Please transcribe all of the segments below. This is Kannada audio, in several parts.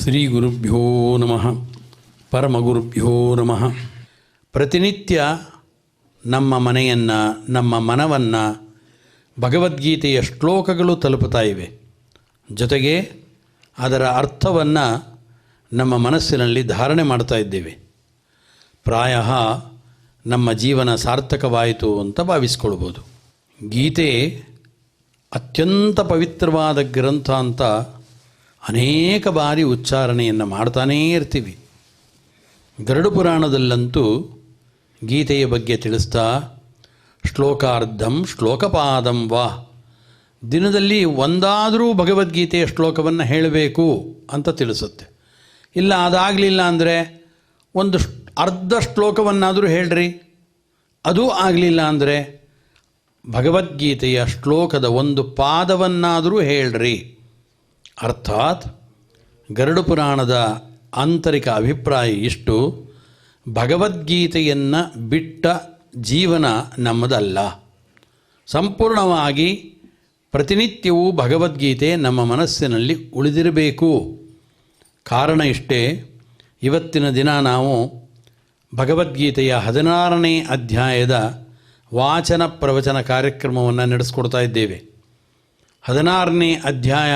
ಶ್ರೀ ಗುರುಭ್ಯೋ ನಮಃ. ಪರಮಗುರುಭ್ಯೋ ನಮಃ. ಪ್ರತಿನಿತ್ಯ ನಮ್ಮ ಮನೆಯನ್ನು, ನಮ್ಮ ಮನವನ್ನು ಭಗವದ್ಗೀತೆಯ ಶ್ಲೋಕಗಳು ತಲುಪುತ್ತಾ ಇವೆ. ಜೊತೆಗೆ ಅದರ ಅರ್ಥವನ್ನು ನಮ್ಮ ಮನಸ್ಸಿನಲ್ಲಿ ಧಾರಣೆ ಮಾಡ್ತಾ ಇದ್ದೇವೆ. ಪ್ರಾಯ ನಮ್ಮ ಜೀವನ ಸಾರ್ಥಕವಾಯಿತು ಅಂತ ಭಾವಿಸ್ಕೊಳ್ಬೋದು. ಗೀತೆ ಅತ್ಯಂತ ಪವಿತ್ರವಾದ ಗ್ರಂಥ ಅಂತ ಅನೇಕ ಬಾರಿ ಉಚ್ಚಾರಣೆಯನ್ನು ಮಾಡ್ತಾನೇ ಇರ್ತೀವಿ. ಗರುಡ ಪುರಾಣದಲ್ಲಂತೂ ಗೀತೆಯ ಬಗ್ಗೆ ತಿಳಿಸ್ತಾ ಶ್ಲೋಕಾರ್ಧಂ ಶ್ಲೋಕಪಾದಂ ವಾ, ದಿನದಲ್ಲಿ ಒಂದಾದರೂ ಭಗವದ್ಗೀತೆಯ ಶ್ಲೋಕವನ್ನು ಹೇಳಬೇಕು ಅಂತ ತಿಳಿಸುತ್ತೆ. ಇಲ್ಲ ಅದಾಗಲಿಲ್ಲ ಅಂದರೆ ಒಂದು ಅರ್ಧ ಶ್ಲೋಕವನ್ನಾದರೂ ಹೇಳ್ರಿ, ಅದೂ ಆಗಲಿಲ್ಲ ಅಂದರೆ ಭಗವದ್ಗೀತೆಯ ಶ್ಲೋಕದ ಒಂದು ಪಾದವನ್ನಾದರೂ ಹೇಳ್ರಿ. ಅರ್ಥಾತ್ ಗರುಡ ಪುರಾಣದ ಆಂತರಿಕ ಅಭಿಪ್ರಾಯ ಇಷ್ಟು: ಭಗವದ್ಗೀತೆಯನ್ನು ಬಿಟ್ಟ ಜೀವನ ನಮ್ಮದಲ್ಲ. ಸಂಪೂರ್ಣವಾಗಿ ಪ್ರತಿನಿತ್ಯವೂ ಭಗವದ್ಗೀತೆ ನಮ್ಮ ಮನಸ್ಸಿನಲ್ಲಿ ಉಳಿದಿರಬೇಕು. ಕಾರಣ ಇಷ್ಟೇ, ಇವತ್ತಿನ ದಿನ ನಾವು ಭಗವದ್ಗೀತೆಯ 16ನೇ ಅಧ್ಯಾಯದ ವಾಚನ ಪ್ರವಚನ ಕಾರ್ಯಕ್ರಮವನ್ನು ನಡೆಸ್ಕೊಡ್ತಾ ಇದ್ದೇವೆ. 16ನೇ ಅಧ್ಯಾಯ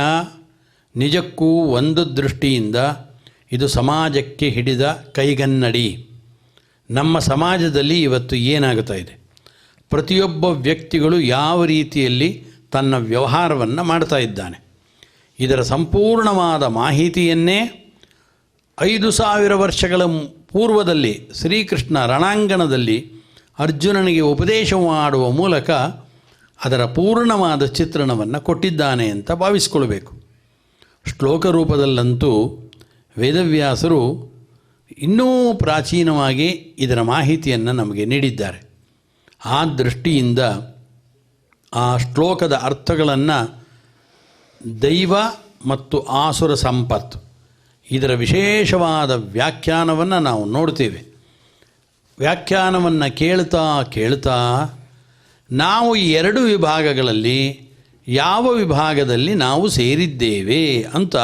ನಿಜಕ್ಕೂ ಒಂದು ದೃಷ್ಟಿಯಿಂದ ಇದು ಸಮಾಜಕ್ಕೆ ಹಿಡಿದ ಕೈಗನ್ನಡಿ. ನಮ್ಮ ಸಮಾಜದಲ್ಲಿ ಇವತ್ತು ಏನಾಗುತ್ತಾ ಇದೆ, ಪ್ರತಿಯೊಬ್ಬ ವ್ಯಕ್ತಿಗಳು ಯಾವ ರೀತಿಯಲ್ಲಿ ತನ್ನ ವ್ಯವಹಾರವನ್ನು ಮಾಡ್ತಾ ಇದ್ದಾನೆ, ಇದರ ಸಂಪೂರ್ಣವಾದ ಮಾಹಿತಿಯನ್ನೇ 5000 ವರ್ಷಗಳ ಪೂರ್ವದಲ್ಲಿ ಶ್ರೀಕೃಷ್ಣ ರಣಾಂಗಣದಲ್ಲಿ ಅರ್ಜುನನಿಗೆ ಉಪದೇಶ ಮಾಡುವ ಮೂಲಕ ಅದರ ಪೂರ್ಣವಾದ ಚಿತ್ರಣವನ್ನು ಕೊಟ್ಟಿದ್ದಾನೆ ಅಂತ ಭಾವಿಸ್ಕೊಳ್ಬೇಕು. ಶ್ಲೋಕ ರೂಪದಲ್ಲಂತೂ ವೇದವ್ಯಾಸರು ಇನ್ನೂ ಪ್ರಾಚೀನವಾಗಿ ಇದರ ಮಾಹಿತಿಯನ್ನು ನಮಗೆ ನೀಡಿದ್ದಾರೆ. ಆ ದೃಷ್ಟಿಯಿಂದ ಆ ಶ್ಲೋಕದ ಅರ್ಥಗಳನ್ನು ದೈವ ಮತ್ತು ಆಸುರ ಸಂಪತ್ತು, ಇದರ ವಿಶೇಷವಾದ ವ್ಯಾಖ್ಯಾನವನ್ನು ನಾವು ನೋಡ್ತೇವೆ. ವ್ಯಾಖ್ಯಾನವನ್ನು ಕೇಳ್ತಾ ನಾವು 2 ವಿಭಾಗಗಳಲ್ಲಿ ಯಾವ ವಿಭಾಗದಲ್ಲಿ ನಾವು ಸೇರಿದ್ದೇವೆ ಅಂತ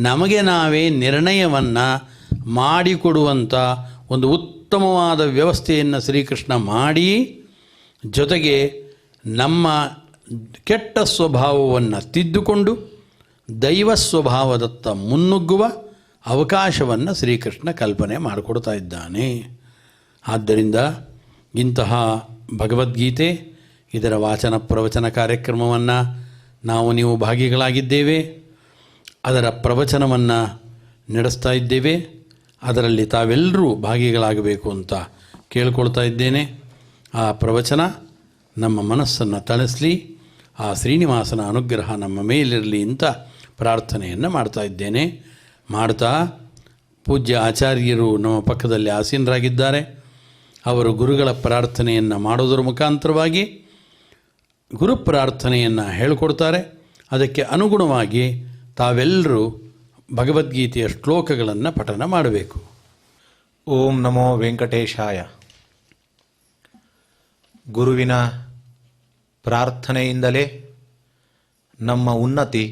ನಮಗೆ ನಾವೇ ನಿರ್ಣಯವನ್ನು ಮಾಡಿಕೊಡುವಂಥ ಒಂದು ಉತ್ತಮವಾದ ವ್ಯವಸ್ಥೆಯನ್ನು ಶ್ರೀಕೃಷ್ಣ ಮಾಡಿ, ಜೊತೆಗೆ ನಮ್ಮ ಕೆಟ್ಟ ಸ್ವಭಾವವನ್ನು ತಿದ್ದುಕೊಂಡು ದೈವ ಸ್ವಭಾವದತ್ತ ಮುನ್ನುಗ್ಗುವ ಅವಕಾಶವನ್ನು ಶ್ರೀಕೃಷ್ಣ ಕಲ್ಪನೆ ಮಾಡಿಕೊಡ್ತಾ ಇದ್ದಾನೆ. ಆದ್ದರಿಂದ ಇಂತಹ ಭಗವದ್ಗೀತೆ, ಇದರ ವಾಚನ ಪ್ರವಚನ ಕಾರ್ಯಕ್ರಮವನ್ನು ನಾವು ನೀವು ಭಾಗಿಗಳಾಗಿದ್ದೇವೆ. ಅದರ ಪ್ರವಚನವನ್ನು ನಡೆಸ್ತಾ ಇದ್ದೇವೆ. ಅದರಲ್ಲಿ ತಾವೆಲ್ಲರೂ ಭಾಗಿಗಳಾಗಬೇಕು ಅಂತ ಕೇಳ್ಕೊಳ್ತಾ ಇದ್ದೇನೆ. ಆ ಪ್ರವಚನ ನಮ್ಮ ಮನಸ್ಸನ್ನು ತಣಿಸಲಿ, ಆ ಶ್ರೀನಿವಾಸನ ಅನುಗ್ರಹ ನಮ್ಮ ಮೇಲಿರಲಿ ಅಂತ ಪ್ರಾರ್ಥನೆಯನ್ನು ಮಾಡ್ತಾ ಇದ್ದೇನೆ. ಮಾಡ್ತಾ ಪೂಜ್ಯ ಆಚಾರ್ಯರು ನಮ್ಮ ಪಕ್ಕದಲ್ಲಿ ಆಸೀನರಾಗಿದ್ದಾರೆ. ಅವರು ಗುರುಗಳ ಪ್ರಾರ್ಥನೆಯನ್ನು ಮಾಡೋದರ ಮುಖಾಂತರವಾಗಿ ಗುರು ಪ್ರಾರ್ಥನೆಯನ್ನು ಹೇಳಿಕೊಡ್ತಾರೆ. ಅದಕ್ಕೆ ಅನುಗುಣವಾಗಿ ತಾವೆಲ್ಲರೂ ಭಗವದ್ಗೀತೆಯ ಶ್ಲೋಕಗಳನ್ನು ಪಠನ ಮಾಡಬೇಕು. ಓಂ ನಮೋ ವೆಂಕಟೇಶಾಯ. ಗುರುವಿನ ಪ್ರಾರ್ಥನೆಯಿಂದಲೇ ನಮ್ಮ ಉನ್ನತಿ.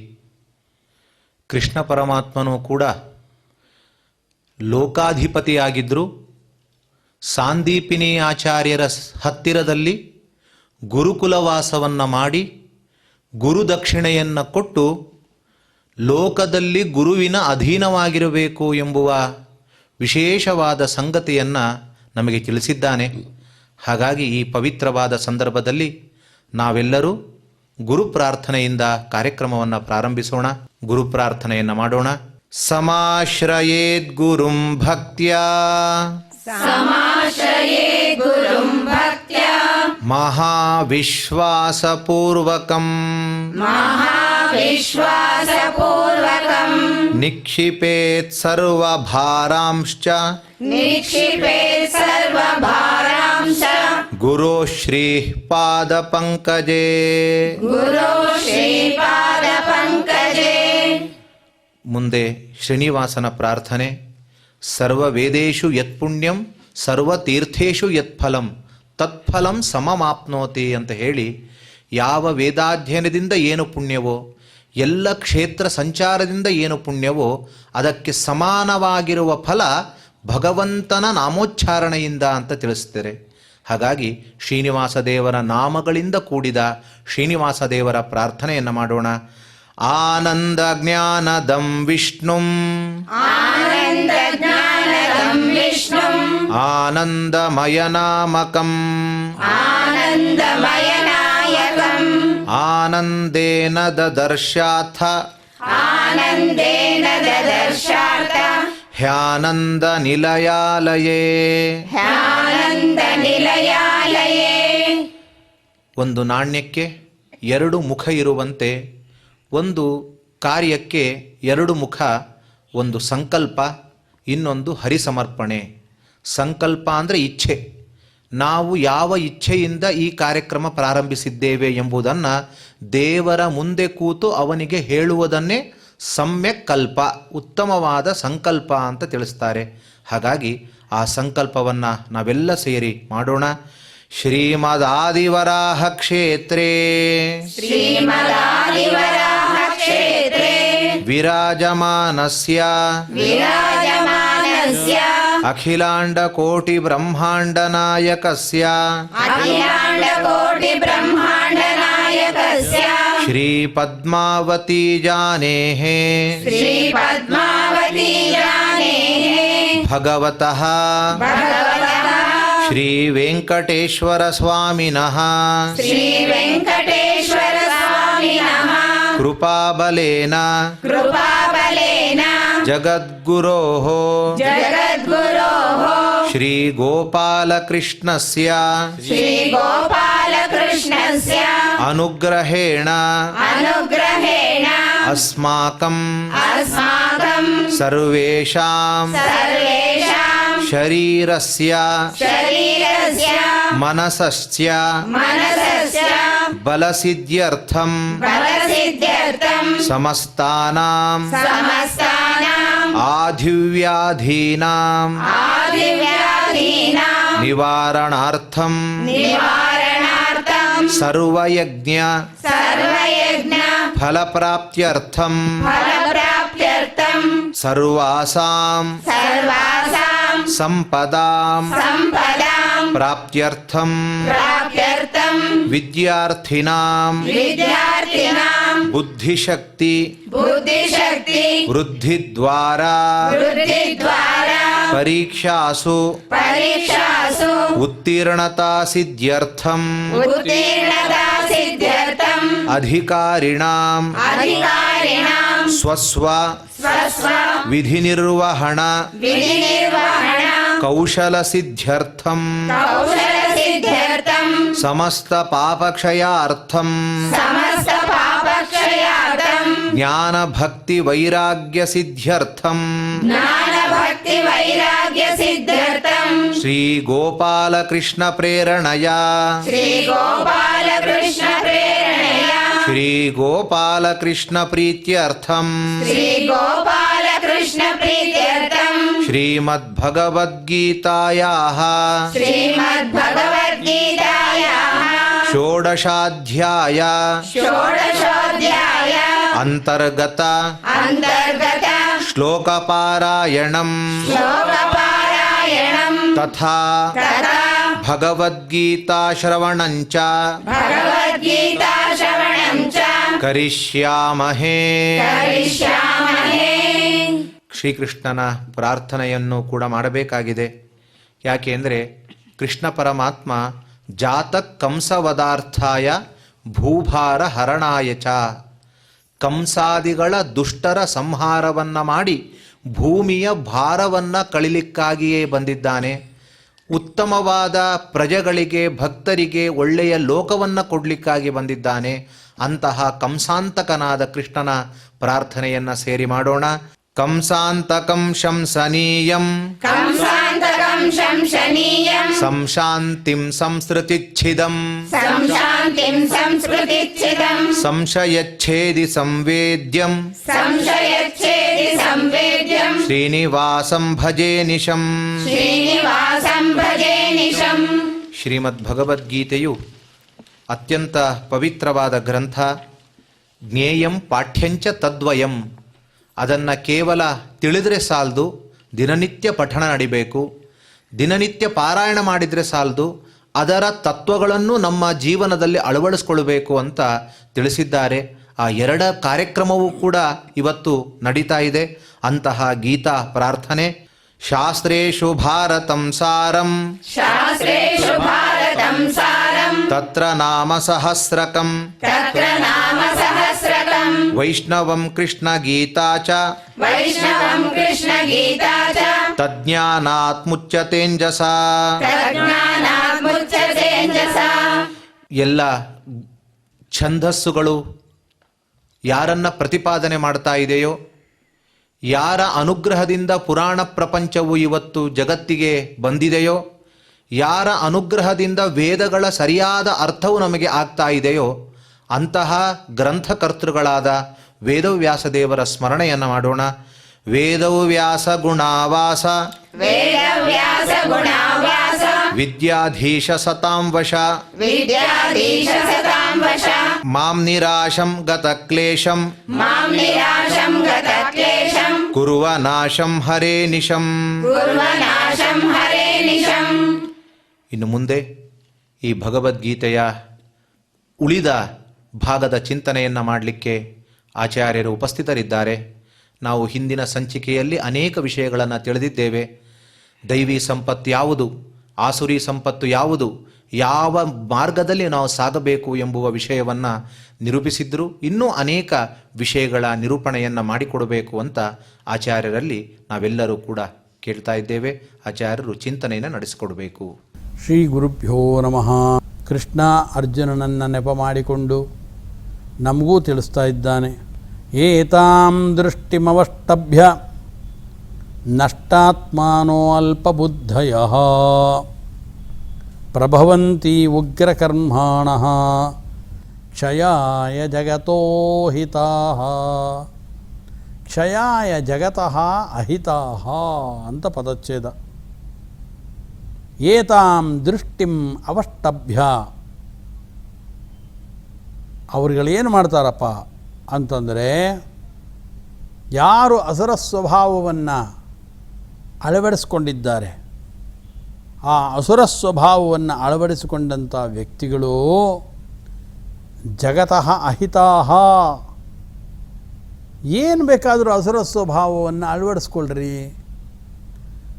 ಕೃಷ್ಣ ಪರಮಾತ್ಮನೂ ಕೂಡ ಲೋಕಾಧಿಪತಿಯಾಗಿದ್ದರು. ಸಾಂದೀಪಿನಿ ಆಚಾರ್ಯರ ಹತ್ತಿರದಲ್ಲಿ ಗುರುಕುಲವಾಸವನ್ನು ಮಾಡಿ ಗುರುದಕ್ಷಿಣೆಯನ್ನು ಕೊಟ್ಟು ಲೋಕದಲ್ಲಿ ಗುರುವಿನ ಅಧೀನವಾಗಿರಬೇಕು ಎಂಬುವ ವಿಶೇಷವಾದ ಸಂಗತಿಯನ್ನು ನಮಗೆ ತಿಳಿಸಿದ್ದಾನೆ. ಹಾಗಾಗಿ ಈ ಪವಿತ್ರವಾದ ಸಂದರ್ಭದಲ್ಲಿ ನಾವೆಲ್ಲರೂ ಗುರು ಪ್ರಾರ್ಥನೆಯಿಂದ ಕಾರ್ಯಕ್ರಮವನ್ನು ಪ್ರಾರಂಭಿಸೋಣ. ಗುರು ಪ್ರಾರ್ಥನೆಯನ್ನು ಮಾಡೋಣ. ಸಮಾಶ್ರಯೇದ್ ಗುರುಂ ಭಕ್ತ್ಯಾ ಮಹಾವಿಶ್ವಾಸಪೂರ್ವಕಂ ನಿಕ್ಷಿಪೇತ್ ಸರ್ವಭಾರಾಂಶ್ಚ ಗುರು ಶ್ರೀ ಪಾದಪಂಕಜೇ. ಮುಂದೆ ಶ್ರೀನಿವಾಸನ ಪ್ರಾರ್ಥನೆ. ಸರ್ವವೇದೇಷು ಯತ್ಪುಣ್ಯಂ ಸರ್ವತೀರ್ಥೇಷು ಯತ್ಫಲಂ ತತ್ಫಲಂ ಸಮಮಾಪ್ನೋತಿ ಅಂತ ಹೇಳಿ, ಯಾವ ವೇದಾಧ್ಯಯನದಿಂದ ಏನು ಪುಣ್ಯವೋ, ಎಲ್ಲ ಕ್ಷೇತ್ರ ಸಂಚಾರದಿಂದ ಏನು ಪುಣ್ಯವೋ ಅದಕ್ಕೆ ಸಮಾನವಾಗಿರುವ ಫಲ ಭಗವಂತನ ನಾಮೋಚ್ಚಾರಣೆಯಿಂದ ಅಂತ ತಿಳಿಸ್ತಾರೆ. ಹಾಗಾಗಿ ಶ್ರೀನಿವಾಸ ದೇವರ ನಾಮಗಳಿಂದ ಕೂಡಿದ ಶ್ರೀನಿವಾಸ ದೇವರ ಪ್ರಾರ್ಥನೆಯನ್ನು ಮಾಡೋಣ. ಆನಂದ ಜ್ಞಾನದಂ ವಿಷ್ಣುಂ ಆನಂದಮಯನಾಮಕಂ ಆನಂದೇನ ದದರ್ಶಾಥ ಹ್ಯಾನಂದ ನಿಲಯಾಲಯೇ. ಒಂದು ನಾಣ್ಯಕ್ಕೆ ಎರಡು ಮುಖ ಇರುವಂತೆ ಒಂದು ಕಾರ್ಯಕ್ಕೆ ಎರಡು ಮುಖ, ಒಂದು ಸಂಕಲ್ಪ, ಇನ್ನೊಂದು ಹರಿಸಮರ್ಪಣೆ. ಸಂಕಲ್ಪ ಅಂದರೆ ಇಚ್ಛೆ. ನಾವು ಯಾವ ಇಚ್ಛೆಯಿಂದ ಈ ಕಾರ್ಯಕ್ರಮ ಪ್ರಾರಂಭಿಸಿದ್ದೇವೆ ಎಂಬುದನ್ನು ದೇವರ ಮುಂದೆ ಕೂತು ಅವನಿಗೆ ಹೇಳುವುದನ್ನೇ ಸಮ್ಯಕ್ ಕಲ್ಪ, ಉತ್ತಮವಾದ ಸಂಕಲ್ಪ ಅಂತ ತಿಳಿಸ್ತಾರೆ. ಹಾಗಾಗಿ ಆ ಸಂಕಲ್ಪವನ್ನು ನಾವೆಲ್ಲ ಸೇರಿ ಮಾಡೋಣ. ಶ್ರೀಮದಾದಿವರಾಹ ಕ್ಷೇತ್ರೇ ವಿರಾಜಮಾನಸ್ಯ ಅಖಿಲಾಂಡ ಕೋಟಿ ಬ್ರಹ್ಮಾಂಡ ನಾಯಕಸ್ಯ ಶ್ರೀ ಪದ್ಮಾವತಿ ಜಾನೇಃ ಭಗವತಃ ಶ್ರೀ ವೆಂಕಟೇಶ್ವರ ಸ್ವಾಮಿನಃ ಕೃಪಾಬಲೇನ ಜಗದ್ಗುರೋಃ ಶ್ರೀ ಗೋಪಾಲಕೃಷ್ಣಸ್ಯ ಅನುಗ್ರಹೇಣ ಅಸ್ಮಾಕಂ ಸರ್ವೇಷಾಂ ಶರೀರಸ್ಯ ಮನಸಸ್ಯ ಬಲಸಿದ್ಧ್ಯರ್ಥಂ ಸಮಸ್ತಾನಾಂ ಆಧಿವ್ಯಾಧೀನಾಂ ನಿವಾರಣಾರ್ಥಂ ಸರ್ವಯಜ್ಞ ಫಲಪ್ರಾಪ್ತ್ಯರ್ಥಂ ಸರ್ವಾಸಾಂ ಸಂಪದಾಂ ಪ್ರಾಪ್ತ್ಯರ್ಥಂ ವಿದ್ಯಾರ್ಥಿನಾಂ ಬುದ್ಧಿಶಕ್ತಿ ವೃದ್ಧಿದ್ವಾರಾ ಪರೀಕ್ಷಾಸು ಉತ್ತೀರ್ಣತಾ ಸಿದ್ಧ್ಯರ್ಥಂ ಅಧಿಕಾರಿಣಾಂ ಸ್ವಸ್ವ ವಿಧಿನಿರ್ವಹಣ ಕೌಶಲ ಸಿದ್ಧ್ಯರ್ಥಂ ಸಮಸ್ತ ಪಾಪಕ್ಷಯಾರ್ಥಂ ಜ್ಞಾನ ಭಕ್ತಿ ವೈರಾಗ್ಯ ಸಿದ್ಧ್ಯರ್ಥಂ ಶ್ರೀ ಗೋಪಾಲಕೃಷ್ಣ ಪ್ರೇರಣಯ ಶ್ರೀ ಗೋಪಾಲಕೃಷ್ಣ ಪ್ರೀತ್ಯರ್ಥಂ ಶ್ರೀಮದ್ಭಗವದ್ಗೀತಾಯಾಃ ಷೋಡಶಾಧ್ಯಾಯ ಅಂತರ್ಗತ ಶ್ಲೋಕಪಾರಾಯಣಂ ತಥಾ ಭಗವದ್ಗೀತಾಶ್ರವಣಂಚ ಕರಿಷ್ಯಾಮಹೇ. ಶ್ರೀಕೃಷ್ಣನ ಪ್ರಾರ್ಥನೆಯನ್ನು ಕೂಡ ಮಾಡಬೇಕಾಗಿದೆ. ಯಾಕೆಂದರೆ ಕೃಷ್ಣ ಪರಮಾತ್ಮ ಜಾತಕ್ ಕಂಸವದಾರ್ಥಾಯ ಭೂಭಾರ ಹರಣಾಯ ಚ, ಕಂಸಾದಿಗಳ ದುಷ್ಟರ ಸಂಹಾರವನ್ನು ಮಾಡಿ ಭೂಮಿಯ ಭಾರವನ್ನು ಕಳಿಲಿಕ್ಕಾಗಿಯೇ ಬಂದಿದ್ದಾನೆ. ಉತ್ತಮವಾದ ಪ್ರಜೆಗಳಿಗೆ ಭಕ್ತರಿಗೆ ಒಳ್ಳೆಯ ಲೋಕವನ್ನು ಕೊಡಲಿಕ್ಕಾಗಿ ಬಂದಿದ್ದಾನೆ. ಅಂತಹ ಕಂಸಾಂತಕನಾದ ಕೃಷ್ಣನ ಪ್ರಾರ್ಥನೆಯನ್ನು ಸೇರಿ ಮಾಡೋಣ. ಕಂಸಾಂತಕಂ ಶಂಸನೀಯಂ ಸಂಶಾಂತಿಂ ಸಂಸ್ಕೃತಿಚ್ಛಿದಂ ಸಂಶಯಚ್ಛೇದಿ ಸಂವೇದ್ಯಂ ಶ್ರೀನಿವಾಸಂ ಭಜೇ ನಿಶಂ. ಶ್ರೀಮದ್ ಭಗವದ್ಗೀತೆಯು ಅತ್ಯಂತ ಪವಿತ್ರವಾದ ಗ್ರಂಥ. ಜ್ಞೇಯಂ ಪಾಠ್ಯಂಚ ತದ್ವಯಂ. ಅದನ್ನು ಕೇವಲ ತಿಳಿದರೆ ಸಾಲದು, ದಿನನಿತ್ಯ ಪಠಣ ನಡಿಬೇಕು. ದಿನನಿತ್ಯ ಪಾರಾಯಣ ಮಾಡಿದರೆ ಸಾಲದು, ಅದರ ತತ್ವಗಳನ್ನು ನಮ್ಮ ಜೀವನದಲ್ಲಿ ಅಳವಡಿಸ್ಕೊಳ್ಬೇಕು ಅಂತ ತಿಳಿಸಿದ್ದಾರೆ. ಆ ಎರಡ ಕಾರ್ಯಕ್ರಮವೂ ಕೂಡ ಇವತ್ತು ನಡೀತಾ ಇದೆ. ಅಂತಹ ಗೀತಾ ಪ್ರಾರ್ಥನೆ. ಶಾಸ್ತ್ರೇಷು ಭಾರತಂ ಸಾರಂ ಶಾಸ್ತ್ರೇಷು ಭಾರತಂ ಸಾರಂ ತತ್ರ ನಾಮ ಸಹಸ್ರಕಂ ತತ್ರ ನಾಮ ಸಹಸ್ರಕಂ ವೈಷ್ಣವಂ ಕೃಷ್ಣ ಗೀತಾ ಚ ವೈಷ್ಣವಂ ಕೃಷ್ಣ ಗೀತಾ ಚ ತಜ್ಞಾನಾತ್ ಮುಚ್ಯತೇಂಜಸ. ತಜ್ಞಾನಾತ್ ಮುಚ್ಯತೇಂಜಸ. ಎಲ್ಲ ಛಂದಸ್ಸುಗಳು ಯಾರನ್ನ ಪ್ರತಿಪಾದನೆ ಮಾಡ್ತಾ ಇದೆಯೋ, ಯಾರ ಅನುಗ್ರಹದಿಂದ ಪುರಾಣ ಪ್ರಪಂಚವು ಇವತ್ತು ಜಗತ್ತಿಗೆ ಬಂದಿದೆಯೋ, ಯಾರ ಅನುಗ್ರಹದಿಂದ ವೇದಗಳ ಸರಿಯಾದ ಅರ್ಥವು ನಮಗೆ ಆಗ್ತಾ ಇದೆಯೋ, ಅಂತಹ ಗ್ರಂಥಕರ್ತೃಗಳಾದ ವೇದವ್ಯಾಸದೇವರ ಸ್ಮರಣೆಯನ್ನು ಮಾಡೋಣ. ವೇದವ್ಯಾಸ ಗುಣಾವಾಸ ವೇದವ್ಯಾಸ ಗುಣಾವ್ಯಾಸ ವಿದ್ಯಾಧೀಶ ಸತಾಂ ವಶ ವಿದ್ಯಾಧೀಶ ಸತಾಂ ವಶ ಮಾಂ ನಿರಾಶಂ ಗತ ಕ್ಲೇಶಂ ಮಾಂ ನಿರಾಶಂ ಗತ ಕ್ಲೇಶಂ ಕುರುವ ನಾಶಂ ಹರೇ ನಿಶಂ. ಕುರ್ವನಾಶಂ ಹರೇ ನಿಶಂ. ಇನ್ನು ಮುಂದೆ ಈ ಭಗವದ್ಗೀತೆಯ ಉಳಿದ ಭಾಗದ ಚಿಂತನೆಯನ್ನು ಮಾಡಲಿಕ್ಕೆ ಆಚಾರ್ಯರು ಉಪಸ್ಥಿತರಿದ್ದಾರೆ. ನಾವು ಹಿಂದಿನ ಸಂಚಿಕೆಯಲ್ಲಿ ಅನೇಕ ವಿಷಯಗಳನ್ನು ತಿಳಿದಿದ್ದೇವೆ. ದೈವಿ ಸಂಪತ್ತು ಯಾವುದು, ಆಸುರಿ ಸಂಪತ್ತು ಯಾವುದು, ಯಾವ ಮಾರ್ಗದಲ್ಲಿ ನಾವು ಸಾಗಬೇಕು ಎಂಬುವ ವಿಷಯವನ್ನು ನಿರೂಪಿಸಿದ್ರು. ಇನ್ನೂ ಅನೇಕ ವಿಷಯಗಳ ನಿರೂಪಣೆಯನ್ನು ಮಾಡಿಕೊಡಬೇಕು ಅಂತ ಆಚಾರ್ಯರಲ್ಲಿ ನಾವೆಲ್ಲರೂ ಕೂಡ ಕೇಳ್ತಾ ಇದ್ದೇವೆ. ಆಚಾರ್ಯರು ಚಿಂತನೆಯನ್ನು ನಡೆಸಿಕೊಡಬೇಕು. ಶ್ರೀ ಗುರುಭ್ಯೋ ನಮಃ. ಕೃಷ್ಣ ಅರ್ಜುನನನ್ನು ನೆಪ ಮಾಡಿಕೊಂಡು ನಮಗೂ ತಿಳಿಸ್ತಾ ಇದ್ದಾನೆ. ಏತಾಂ ದೃಷ್ಟಿಮವಷ್ಟಭ್ಯ ನಷ್ಟಾತ್ಮಾನೋ ಅಲ್ಪಬುದ್ಧಯಃ ಪ್ರಭವಂತಿ ಉಗ್ರಕರ್ಮಾಣಃ ಕ್ಷಯಾಯ ಜಗತೋ ಹಿತಾಃ. ಕ್ಷಯಾಯ ಜಗತಃ ಅಹಿತಾಃ ಅಂತ ಪದಚ್ಛೇದ. ಏತಾಂ ದೃಷ್ಟಿಂ ಅವಷ್ಟಭ್ಯ, ಅವ್ರುಗಳೇನು ಮಾಡ್ತಾರಪ್ಪ ಅಂತಂದರೆ, ಯಾರು ಅಸುರ ಸ್ವಭಾವವನ್ನು ಅಳವಡಿಸ್ಕೊಂಡಿದ್ದಾರೆ, ಆ ಅಸುರ ಸ್ವಭಾವವನ್ನು ಅಳವಡಿಸಿಕೊಂಡಂಥ ವ್ಯಕ್ತಿಗಳು ಜಗತಃ ಅಹಿತಾಹ. ಏನು ಬೇಕಾದರೂ ಅಸುರ ಸ್ವಭಾವವನ್ನು ಅಳವಡಿಸ್ಕೊಳ್ರಿ.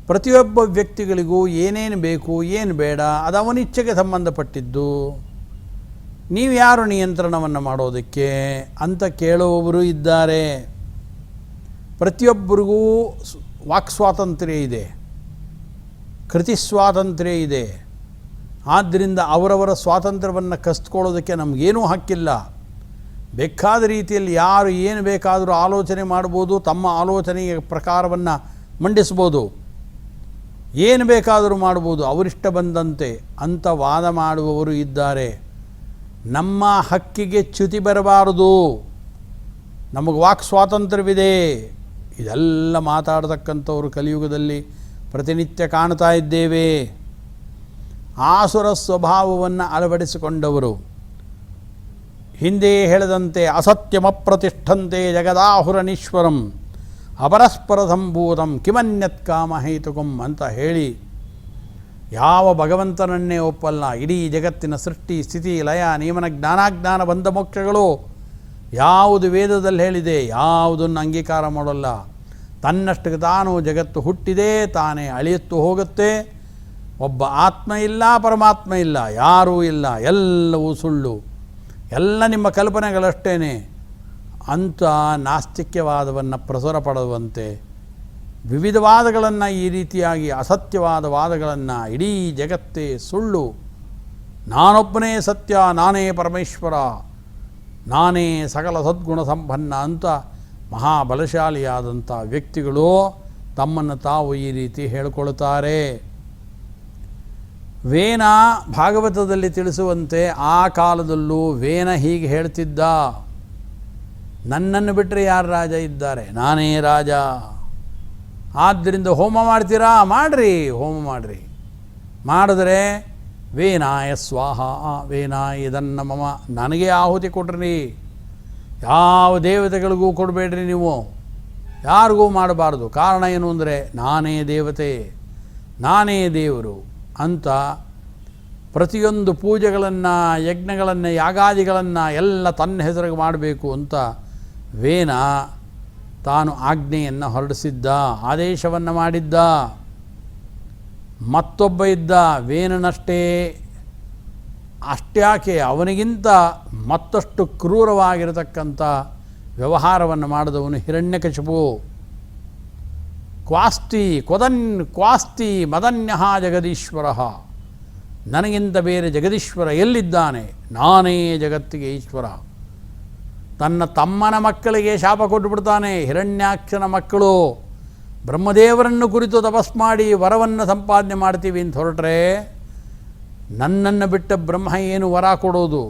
ಪ್ರತಿಯೊಬ್ಬ ವ್ಯಕ್ತಿಗಳಿಗೂ ಏನೇನು ಬೇಕು ಏನು ಬೇಡ ಅದು ಅವನಿಚ್ಛೆಗೆ ಸಂಬಂಧಪಟ್ಟಿದ್ದು. ನೀವು ಯಾರು ನಿಯಂತ್ರಣವನ್ನು ಮಾಡೋದಕ್ಕೆ ಅಂತ ಕೇಳುವವರು ಇದ್ದಾರೆ. ಪ್ರತಿಯೊಬ್ಬರಿಗೂ ವಾಕ್ ಸ್ವಾತಂತ್ರ್ಯ ಇದೆ, ಕೃತಿ ಸ್ವಾತಂತ್ರ್ಯ ಇದೆ. ಆದ್ದರಿಂದ ಅವರವರ ಸ್ವಾತಂತ್ರ್ಯವನ್ನು ಕಸ್ಕೊಳ್ಳೋದಕ್ಕೆ ನಮಗೇನೂ ಹಕ್ಕಿಲ್ಲ. ಬೇಕಾದ ರೀತಿಯಲ್ಲಿ ಯಾರು ಏನು ಬೇಕಾದರೂ ಆಲೋಚನೆ ಮಾಡ್ಬೋದು, ತಮ್ಮ ಆಲೋಚನೆಯ ಪ್ರಕಾರವನ್ನು ಮಂಡಿಸ್ಬೋದು, ಏನು ಬೇಕಾದರೂ ಮಾಡ್ಬೋದು ಅವರಿಷ್ಟ ಬಂದಂತೆ ಅಂತ ವಾದ ಮಾಡುವವರು ಇದ್ದಾರೆ. ನಮ್ಮ ಹಕ್ಕಿಗೆ ಚ್ಯುತಿ ಬರಬಾರದು, ನಮಗೆ ವಾಕ್ ಸ್ವಾತಂತ್ರ್ಯವಿದೆ, ಇದೆಲ್ಲ ಮಾತಾಡತಕ್ಕಂಥವರು ಕಲಿಯುಗದಲ್ಲಿ ಪ್ರತಿನಿತ್ಯ ಕಾಣ್ತಾ ಇದ್ದೇವೆ. ಆಸುರ ಸ್ವಭಾವವನ್ನು ಅಳವಡಿಸಿಕೊಂಡವರು ಹಿಂದೆ ಹೇಳಿದಂತೆ ಅಸತ್ಯಮಪ್ರತಿಷ್ಠಂತೆ ಜಗದಾಹುರನೀಶ್ವರಂ ಅಪರಸ್ಪರ ಸಂಭೂತಂ ಕಿಮನ್ಯತ್ ಕಾಮಹೇತುಕಂ ಅಂತ ಹೇಳಿ ಯಾವ ಭಗವಂತನನ್ನೇ ಒಪ್ಪಲ್ಲ. ಇಡೀ ಜಗತ್ತಿನ ಸೃಷ್ಟಿ ಸ್ಥಿತಿ ಲಯ ನಿಯಮನ ಜ್ಞಾನಾಜ್ಞಾನ ಬಂಧ ಮೋಕ್ಷಗಳು ಯಾವುದು ವೇದದಲ್ಲಿ ಹೇಳಿದೆ ಯಾವುದನ್ನು ಅಂಗೀಕಾರ ಮಾಡೋಲ್ಲ. ತನ್ನಷ್ಟಕ್ಕೆ ತಾನು ಜಗತ್ತು ಹುಟ್ಟಿದೆ, ತಾನೇ ಅಳಿಯುತ್ತು ಹೋಗುತ್ತೆ. ಒಬ್ಬ ಆತ್ಮ ಇಲ್ಲ, ಪರಮಾತ್ಮ ಇಲ್ಲ, ಯಾರೂ ಇಲ್ಲ, ಎಲ್ಲವೂ ಸುಳ್ಳು, ಎಲ್ಲ ನಿಮ್ಮ ಕಲ್ಪನೆಗಳಷ್ಟೇ ಅಂತ ನಾಸ್ತಿಕ್ಯವಾದವನ್ನು ಪ್ರಸುರ ಪಡುವಂತೆ ವಿವಿಧ ವಾದಗಳನ್ನು, ಈ ರೀತಿಯಾಗಿ ಅಸತ್ಯವಾದ ವಾದಗಳನ್ನು, ಇಡೀ ಜಗತ್ತೇ ಸುಳ್ಳು, ನಾನೊಬ್ಬನೇ ಸತ್ಯ, ನಾನೇ ಪರಮೇಶ್ವರ, ನಾನೇ ಸಕಲ ಸದ್ಗುಣ ಸಂಪನ್ನ ಅಂತ ಮಹಾಬಲಶಾಲಿಯಾದಂಥ ವ್ಯಕ್ತಿಗಳು ತಮ್ಮನ್ನು ತಾವು ಈ ರೀತಿ ಹೇಳಿಕೊಳ್ತಾರೆ. ವೇನ ಭಾಗವತದಲ್ಲಿ ತಿಳಿಸುವಂತೆ ಆ ಕಾಲದಲ್ಲೂ ವೇನ ಹೀಗೆ ಹೇಳ್ತಿದ್ದ, ನನ್ನನ್ನು ಬಿಟ್ಟರೆ ಯಾರು ರಾಜ ಇದ್ದಾರೆ, ನಾನೇ ರಾಜ. ಆದ್ದರಿಂದ ಹೋಮ ಮಾಡ್ತೀರಾ, ಮಾಡಿರಿ, ಹೋಮ ಮಾಡಿರಿ. ಮಾಡಿದ್ರೆ ವೇನಾಯ ಸ್ವಾಹ, ವೇನಾಯ ಇದನ್ನ ಮಮ, ನನಗೆ ಆಹುತಿ ಕೊಡ್ರಿ, ಯಾವ ದೇವತೆಗಳಿಗೂ ಕೊಡಬೇಡ್ರಿ ನೀವು, ಯಾರಿಗೂ ಮಾಡಬಾರ್ದು. ಕಾರಣ ಏನು ಅಂದರೆ ನಾನೇ ದೇವತೆ, ನಾನೇ ದೇವರು ಅಂತ ಪ್ರತಿಯೊಂದು ಪೂಜೆಗಳನ್ನು, ಯಜ್ಞಗಳನ್ನು, ಯಾಗಾದಿಗಳನ್ನು ಎಲ್ಲ ತನ್ನ ಹೆಸರಿಗೆ ಮಾಡಬೇಕು ಅಂತ ವೇನ ತಾನು ಆಜ್ಞೆಯನ್ನು ಹೊರಡಿಸಿದ್ದ, ಆದೇಶವನ್ನು ಮಾಡಿದ್ದ. ಮತ್ತೊಬ್ಬ ಇದ್ದ ವೇನನಷ್ಟೇ, ಅಷ್ಟ್ಯಾಕೆ ಅವನಿಗಿಂತ ಮತ್ತಷ್ಟು ಕ್ರೂರವಾಗಿರತಕ್ಕಂಥ ವ್ಯವಹಾರವನ್ನು ಮಾಡಿದವನು ಹಿರಣ್ಯಕಶಿಪು. ಕ್ವಾಸ್ತಿ ಮದನ್ಯಃ ಜಗದೀಶ್ವರ, ನನಗಿಂತ ಬೇರೆ ಜಗದೀಶ್ವರ ಎಲ್ಲಿದ್ದಾನೆ? ನಾನೇ ಜಗತ್ತಿಗೆ ಈಶ್ವರ. ತನ್ನ ತಮ್ಮನ ಮಕ್ಕಳಿಗೆ ಶಾಪ ಕೊಟ್ಟುಬಿಡ್ತಾನೆ. ಹಿರಣ್ಯಾಕ್ಷನ ಮಕ್ಕಳು ಬ್ರಹ್ಮದೇವರನ್ನು ಕುರಿತು ತಪಸ್ ಮಾಡಿ ವರವನ್ನು ಸಂಪಾದನೆ ಮಾಡ್ತೀವಿ ಅಂತ ಹೊರಟ್ರೆ, ನನ್ನನ್ನು ಬಿಟ್ಟ ಬ್ರಹ್ಮ ಏನು ವರ ಕೊಡೋದು?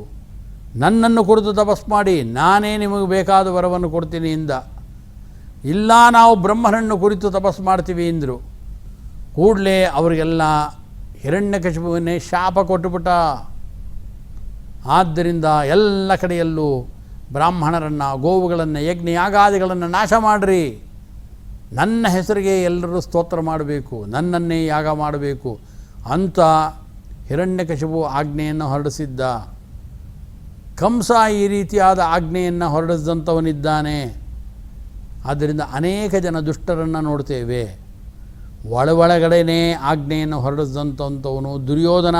ನನ್ನನ್ನು ಕುರಿತು ತಪಸ್ ಮಾಡಿ ನಾನೇ ನಿಮಗೆ ಬೇಕಾದ ವರವನ್ನು ಕೊಡ್ತೀನಿ ಇಂದ. ಇಲ್ಲ, ನಾವು ಬ್ರಹ್ಮನನ್ನು ಕುರಿತು ತಪಸ್ ಮಾಡ್ತೀವಿ ಎಂದರು. ಕೂಡಲೇ ಅವರಿಗೆಲ್ಲ ಹಿರಣ್ಯಕಶಿಪುವನ್ನೇ ಶಾಪ ಕೊಟ್ಟುಬಿಟ್ಟ. ಆದ್ದರಿಂದ ಎಲ್ಲ ಕಡೆಯಲ್ಲೂ ಬ್ರಾಹ್ಮಣರನ್ನು, ಗೋವುಗಳನ್ನು, ಯಜ್ಞ ಯಾಗಾದಿಗಳನ್ನು ನಾಶ ಮಾಡಿರಿ. ನನ್ನ ಹೆಸರಿಗೆ ಎಲ್ಲರೂ ಸ್ತೋತ್ರ ಮಾಡಬೇಕು, ನನ್ನನ್ನೇ ಯಾಗ ಮಾಡಬೇಕು ಅಂತ ಹಿರಣ್ಯಕಶಿಪು ಆಜ್ಞೆಯನ್ನು ಹೊರಡಿಸಿದ್ದ. ಕಂಸ ಈ ರೀತಿಯಾದ ಆಜ್ಞೆಯನ್ನು ಹೊರಡಿಸಿದಂಥವನಿದ್ದಾನೆ. ಆದ್ದರಿಂದ ಅನೇಕ ಜನ ದುಷ್ಟರನ್ನು ನೋಡ್ತೇವೆ. ಒಳಗಡೆನೇ ಆಜ್ಞೆಯನ್ನು ಹೊರಡಿಸಿದಂಥವನು ದುರ್ಯೋಧನ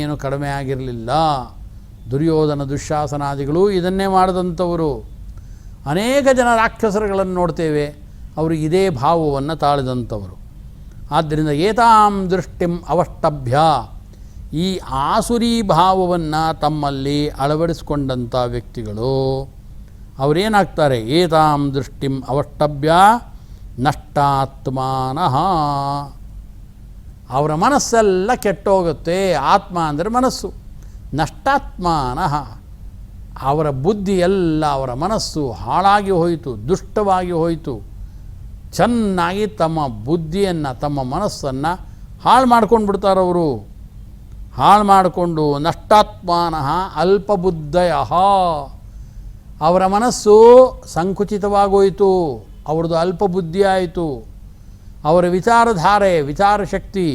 ಏನು ಕಡಿಮೆ ಆಗಿರಲಿಲ್ಲ. ದುರ್ಯೋಧನ, ದುಶ್ಯಾಸನಾದಿಗಳು ಇದನ್ನೇ ಮಾಡಿದಂಥವರು. ಅನೇಕ ಜನ ರಾಕ್ಷಸರುಗಳನ್ನು ನೋಡ್ತೇವೆ, ಅವರು ಇದೇ ಭಾವವನ್ನು ತಾಳಿದಂಥವರು. ಆದ್ದರಿಂದ ಏತಾಂ ದೃಷ್ಟಿಂ ಅವಷ್ಟಭ್ಯ, ಈ ಆಸುರಿ ಭಾವವನ್ನು ತಮ್ಮಲ್ಲಿ ಅಳವಡಿಸಿಕೊಂಡಂಥ ವ್ಯಕ್ತಿಗಳು ಅವರೇನಾಗ್ತಾರೆ? ಏತಾಂ ದೃಷ್ಟಿಂ ಅವಷ್ಟಭ್ಯ ನಷ್ಟಾತ್ಮಾನಃ, ಅವರ ಮನಸ್ಸೆಲ್ಲ ಕೆಟ್ಟೋಗುತ್ತೆ. ಆತ್ಮ ಅಂದರೆ ಮನಸ್ಸು. ನಷ್ಟಾತ್ಮಾನಃ, ಅವರ ಬುದ್ಧಿ ಎಲ್ಲ, ಅವರ ಮನಸ್ಸು ಹಾಳಾಗಿ ಹೋಯಿತು, ದುಷ್ಟವಾಗಿ ಹೋಯಿತು. ಚೆನ್ನಾಗಿ ತಮ್ಮ ಬುದ್ಧಿಯನ್ನು, ತಮ್ಮ ಮನಸ್ಸನ್ನು ಹಾಳು ಮಾಡ್ಕೊಂಡು ಬಿಡ್ತಾರವರು. ಹಾಳು ಮಾಡಿಕೊಂಡು ನಷ್ಟಾತ್ಮಾನಃ ಅಲ್ಪಬುದ್ಧಯ, ಅವರ ಮನಸ್ಸು ಸಂಕುಚಿತವಾಗೋಯಿತು, ಅವ್ರದ್ದು ಅಲ್ಪಬುದ್ಧಿ ಆಯಿತು. ಅವರ ವಿಚಾರಧಾರೆ, ವಿಚಾರಶಕ್ತಿ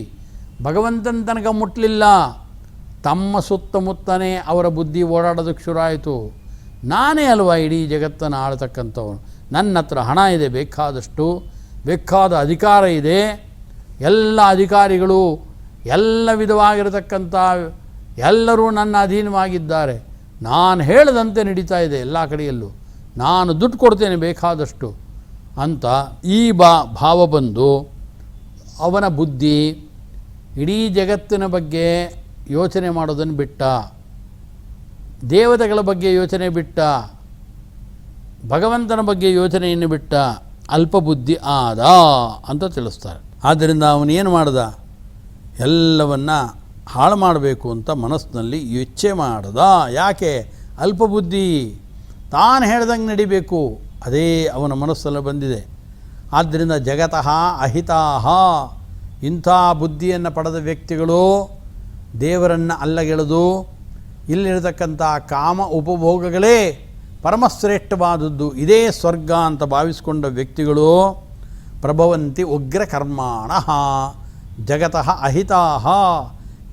ಭಗವಂತನ ತನಕ ಮುಟ್ಟಲಿಲ್ಲ. ತಮ್ಮ ಸುತ್ತಮುತ್ತನೇ ಅವರ ಬುದ್ಧಿ ಓಡಾಡೋದಕ್ಕೆ ಶುರು ಆಯಿತು. ನಾನೇ ಅಲ್ವಾ ಇಡೀ ಜಗತ್ತನ್ನು ಆಳ್ತಕ್ಕಂಥವನು, ನನ್ನ ಹತ್ರ ಹಣ ಇದೆ, ಬೇಕಾದ ಅಧಿಕಾರ ಇದೆ, ಎಲ್ಲ ಅಧಿಕಾರಿಗಳು, ಎಲ್ಲ ವಿಧವಾಗಿರತಕ್ಕಂಥ ಎಲ್ಲರೂ ನನ್ನ ಅಧೀನವಾಗಿದ್ದಾರೆ, ನಾನು ಹೇಳಿದಂತೆ ನಡೀತಾ ಇದೆ ಎಲ್ಲ ಕಡೆಯಲ್ಲೂ, ನಾನು ದುಡ್ಡು ಕೊಡ್ತೇನೆ ಬೇಕಾದಷ್ಟು ಅಂತ ಈ ಭಾವ ಬಂದು ಅವನ ಬುದ್ಧಿ ಇಡೀ ಜಗತ್ತಿನ ಬಗ್ಗೆ ಯೋಚನೆ ಮಾಡೋದನ್ನು ಬಿಟ್ಟ, ದೇವತೆಗಳ ಬಗ್ಗೆ ಯೋಚನೆ ಬಿಟ್ಟ, ಭಗವಂತನ ಬಗ್ಗೆ ಯೋಚನೆಯನ್ನು ಬಿಟ್ಟ, ಅಲ್ಪಬುದ್ಧಿ ಆದ ಅಂತ ತಿಳಿಸ್ತಾರೆ. ಆದ್ದರಿಂದ ಅವನೇನು ಮಾಡ್ದ? ಎಲ್ಲವನ್ನ ಹಾಳು ಮಾಡಬೇಕು ಅಂತ ಮನಸ್ಸಿನಲ್ಲಿ ಇಚ್ಛೆ ಮಾಡ್ದ. ಯಾಕೆ? ಅಲ್ಪಬುದ್ಧಿ, ತಾನು ಹೇಳ್ದಂಗೆ ನಡಿಬೇಕು, ಅದೇ ಅವನ ಮನಸ್ಸಲ್ಲಿ ಬಂದಿದೆ. ಆದ್ದರಿಂದ ಜಗತಃ ಅಹಿತಾಹ, ಇಂಥ ಬುದ್ಧಿಯನ್ನು ಪಡೆದ ವ್ಯಕ್ತಿಗಳು ದೇವರನ್ನು ಅಲ್ಲಗೆಳೆದು ಇಲ್ಲಿರತಕ್ಕಂಥ ಕಾಮ ಉಪಭೋಗಗಳೇ ಪರಮಶ್ರೇಷ್ಠವಾದದ್ದು, ಇದೇ ಸ್ವರ್ಗ ಅಂತ ಭಾವಿಸಿಕೊಂಡ ವ್ಯಕ್ತಿಗಳು ಪ್ರಭವಂತಿ ಉಗ್ರ ಕರ್ಮಾಣಃ ಜಗತಃ ಅಹಿತಾಹ,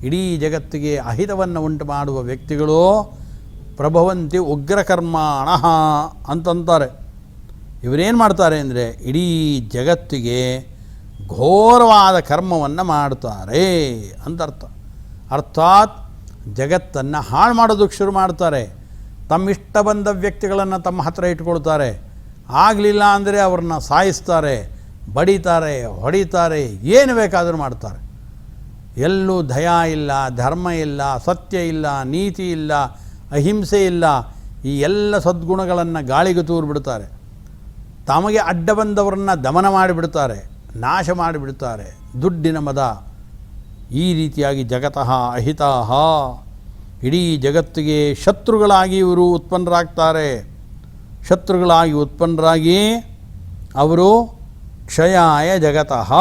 ಇಡೀ ಜಗತ್ತಿಗೆ ಅಹಿತವನ್ನು ಉಂಟು ಮಾಡುವ ವ್ಯಕ್ತಿಗಳು ಪ್ರಭವಂತಿ ಉಗ್ರ ಕರ್ಮಾಣಃ ಅಂತಂತಾರೆ. ಇವರೇನು ಮಾಡ್ತಾರೆ ಅಂದರೆ ಇಡೀ ಜಗತ್ತಿಗೆ ಘೋರವಾದ ಕರ್ಮವನ್ನು ಮಾಡ್ತಾರೆ ಅಂತ ಅರ್ಥಾತ್ ಜಗತ್ತನ್ನು ಹಾಳು ಮಾಡೋದಕ್ಕೆ ಶುರು ಮಾಡ್ತಾರೆ. ತಮ್ಮಿಷ್ಟ ಬಂದ ವ್ಯಕ್ತಿಗಳನ್ನು ತಮ್ಮ ಹತ್ರ ಇಟ್ಕೊಳ್ತಾರೆ. ಆಗಲಿಲ್ಲ ಅಂದರೆ ಅವ್ರನ್ನ ಸಾಯಿಸ್ತಾರೆ, ಬಡಿತಾರೆ, ಹೊಡಿತಾರೆ, ಏನು ಬೇಕಾದರೂ ಮಾಡ್ತಾರೆ. ಎಲ್ಲೂ ದಯ ಇಲ್ಲ, ಧರ್ಮ ಇಲ್ಲ, ಸತ್ಯ ಇಲ್ಲ, ನೀತಿ ಇಲ್ಲ, ಅಹಿಂಸೆ ಇಲ್ಲ. ಈ ಎಲ್ಲ ಸದ್ಗುಣಗಳನ್ನು ಗಾಳಿಗೆ ತೂರು ಬಿಡ್ತಾರೆ. ತಮಗೆ ಅಡ್ಡ ಬಂದವರನ್ನು ದಮನ ಮಾಡಿಬಿಡ್ತಾರೆ, ನಾಶ ಮಾಡಿಬಿಡ್ತಾರೆ. ದುಡ್ಡಿನ ಮದ. ಈ ರೀತಿಯಾಗಿ ಜಗತಃ ಅಹಿತಾಹ, ಇಡೀ ಜಗತ್ತಿಗೆ ಶತ್ರುಗಳಾಗಿ ಇವರು ಉತ್ಪನ್ನರಾಗ್ತಾರೆ. ಶತ್ರುಗಳಾಗಿ ಉತ್ಪನ್ನರಾಗಿ ಅವರು ಕ್ಷಯಾಯ ಜಗತಃ,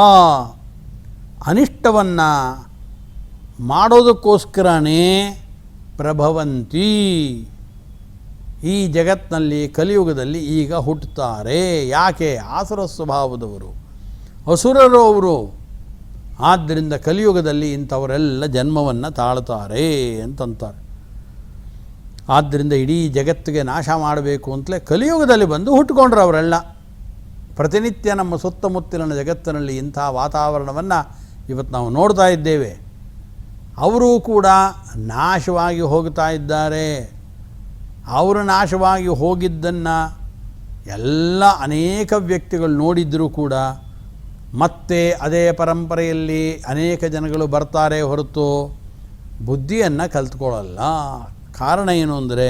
ಅನಿಷ್ಟವನ್ನು ಮಾಡೋದಕ್ಕೋಸ್ಕರನೇ ಪ್ರಭವಂತಿ. ಈ ಜಗತ್ತಿನಲ್ಲಿ ಕಲಿಯುಗದಲ್ಲಿ ಈಗ ಹುಟ್ಟುತ್ತಾರೆ. ಯಾಕೆ? ಆಸುರ ಸ್ವಭಾವದವರು, ಅಸುರರು ಅವರು. ಆದ್ದರಿಂದ ಕಲಿಯುಗದಲ್ಲಿ ಇಂಥವರೆಲ್ಲ ಜನ್ಮವನ್ನು ತಾಳ್ತಾರೆ ಅಂತಂತಾರೆ. ಆದ್ದರಿಂದ ಇಡೀ ಜಗತ್ತಿಗೆ ನಾಶ ಮಾಡಬೇಕು ಅಂತಲೇ ಕಲಿಯುಗದಲ್ಲಿ ಬಂದು ಹುಟ್ಟುಕೊಂಡ್ರು ಅವರೆಲ್ಲ. ಪ್ರತಿನಿತ್ಯ ನಮ್ಮ ಸುತ್ತಮುತ್ತಲಿನ ಜಗತ್ತಿನಲ್ಲಿ ಇಂಥ ವಾತಾವರಣವನ್ನು ಇವತ್ತು ನಾವು ನೋಡ್ತಾ ಇದ್ದೇವೆ. ಅವರೂ ಕೂಡ ನಾಶವಾಗಿ ಹೋಗ್ತಾ ಇದ್ದಾರೆ. ಅವರು ನಾಶವಾಗಿ ಹೋಗಿದ್ದನ್ನು ಎಲ್ಲ ಅನೇಕ ವ್ಯಕ್ತಿಗಳು ನೋಡಿದ್ದರೂ ಕೂಡ ಮತ್ತೆ ಅದೇ ಪರಂಪರೆಯಲ್ಲಿ ಅನೇಕ ಜನಗಳು ಬರ್ತಾರೆ ಹೊರತು ಬುದ್ಧಿಯನ್ನು ಕಲ್ತ್ಕೊಳ್ಳಲ್ಲ. ಕಾರಣ ಏನು ಅಂದರೆ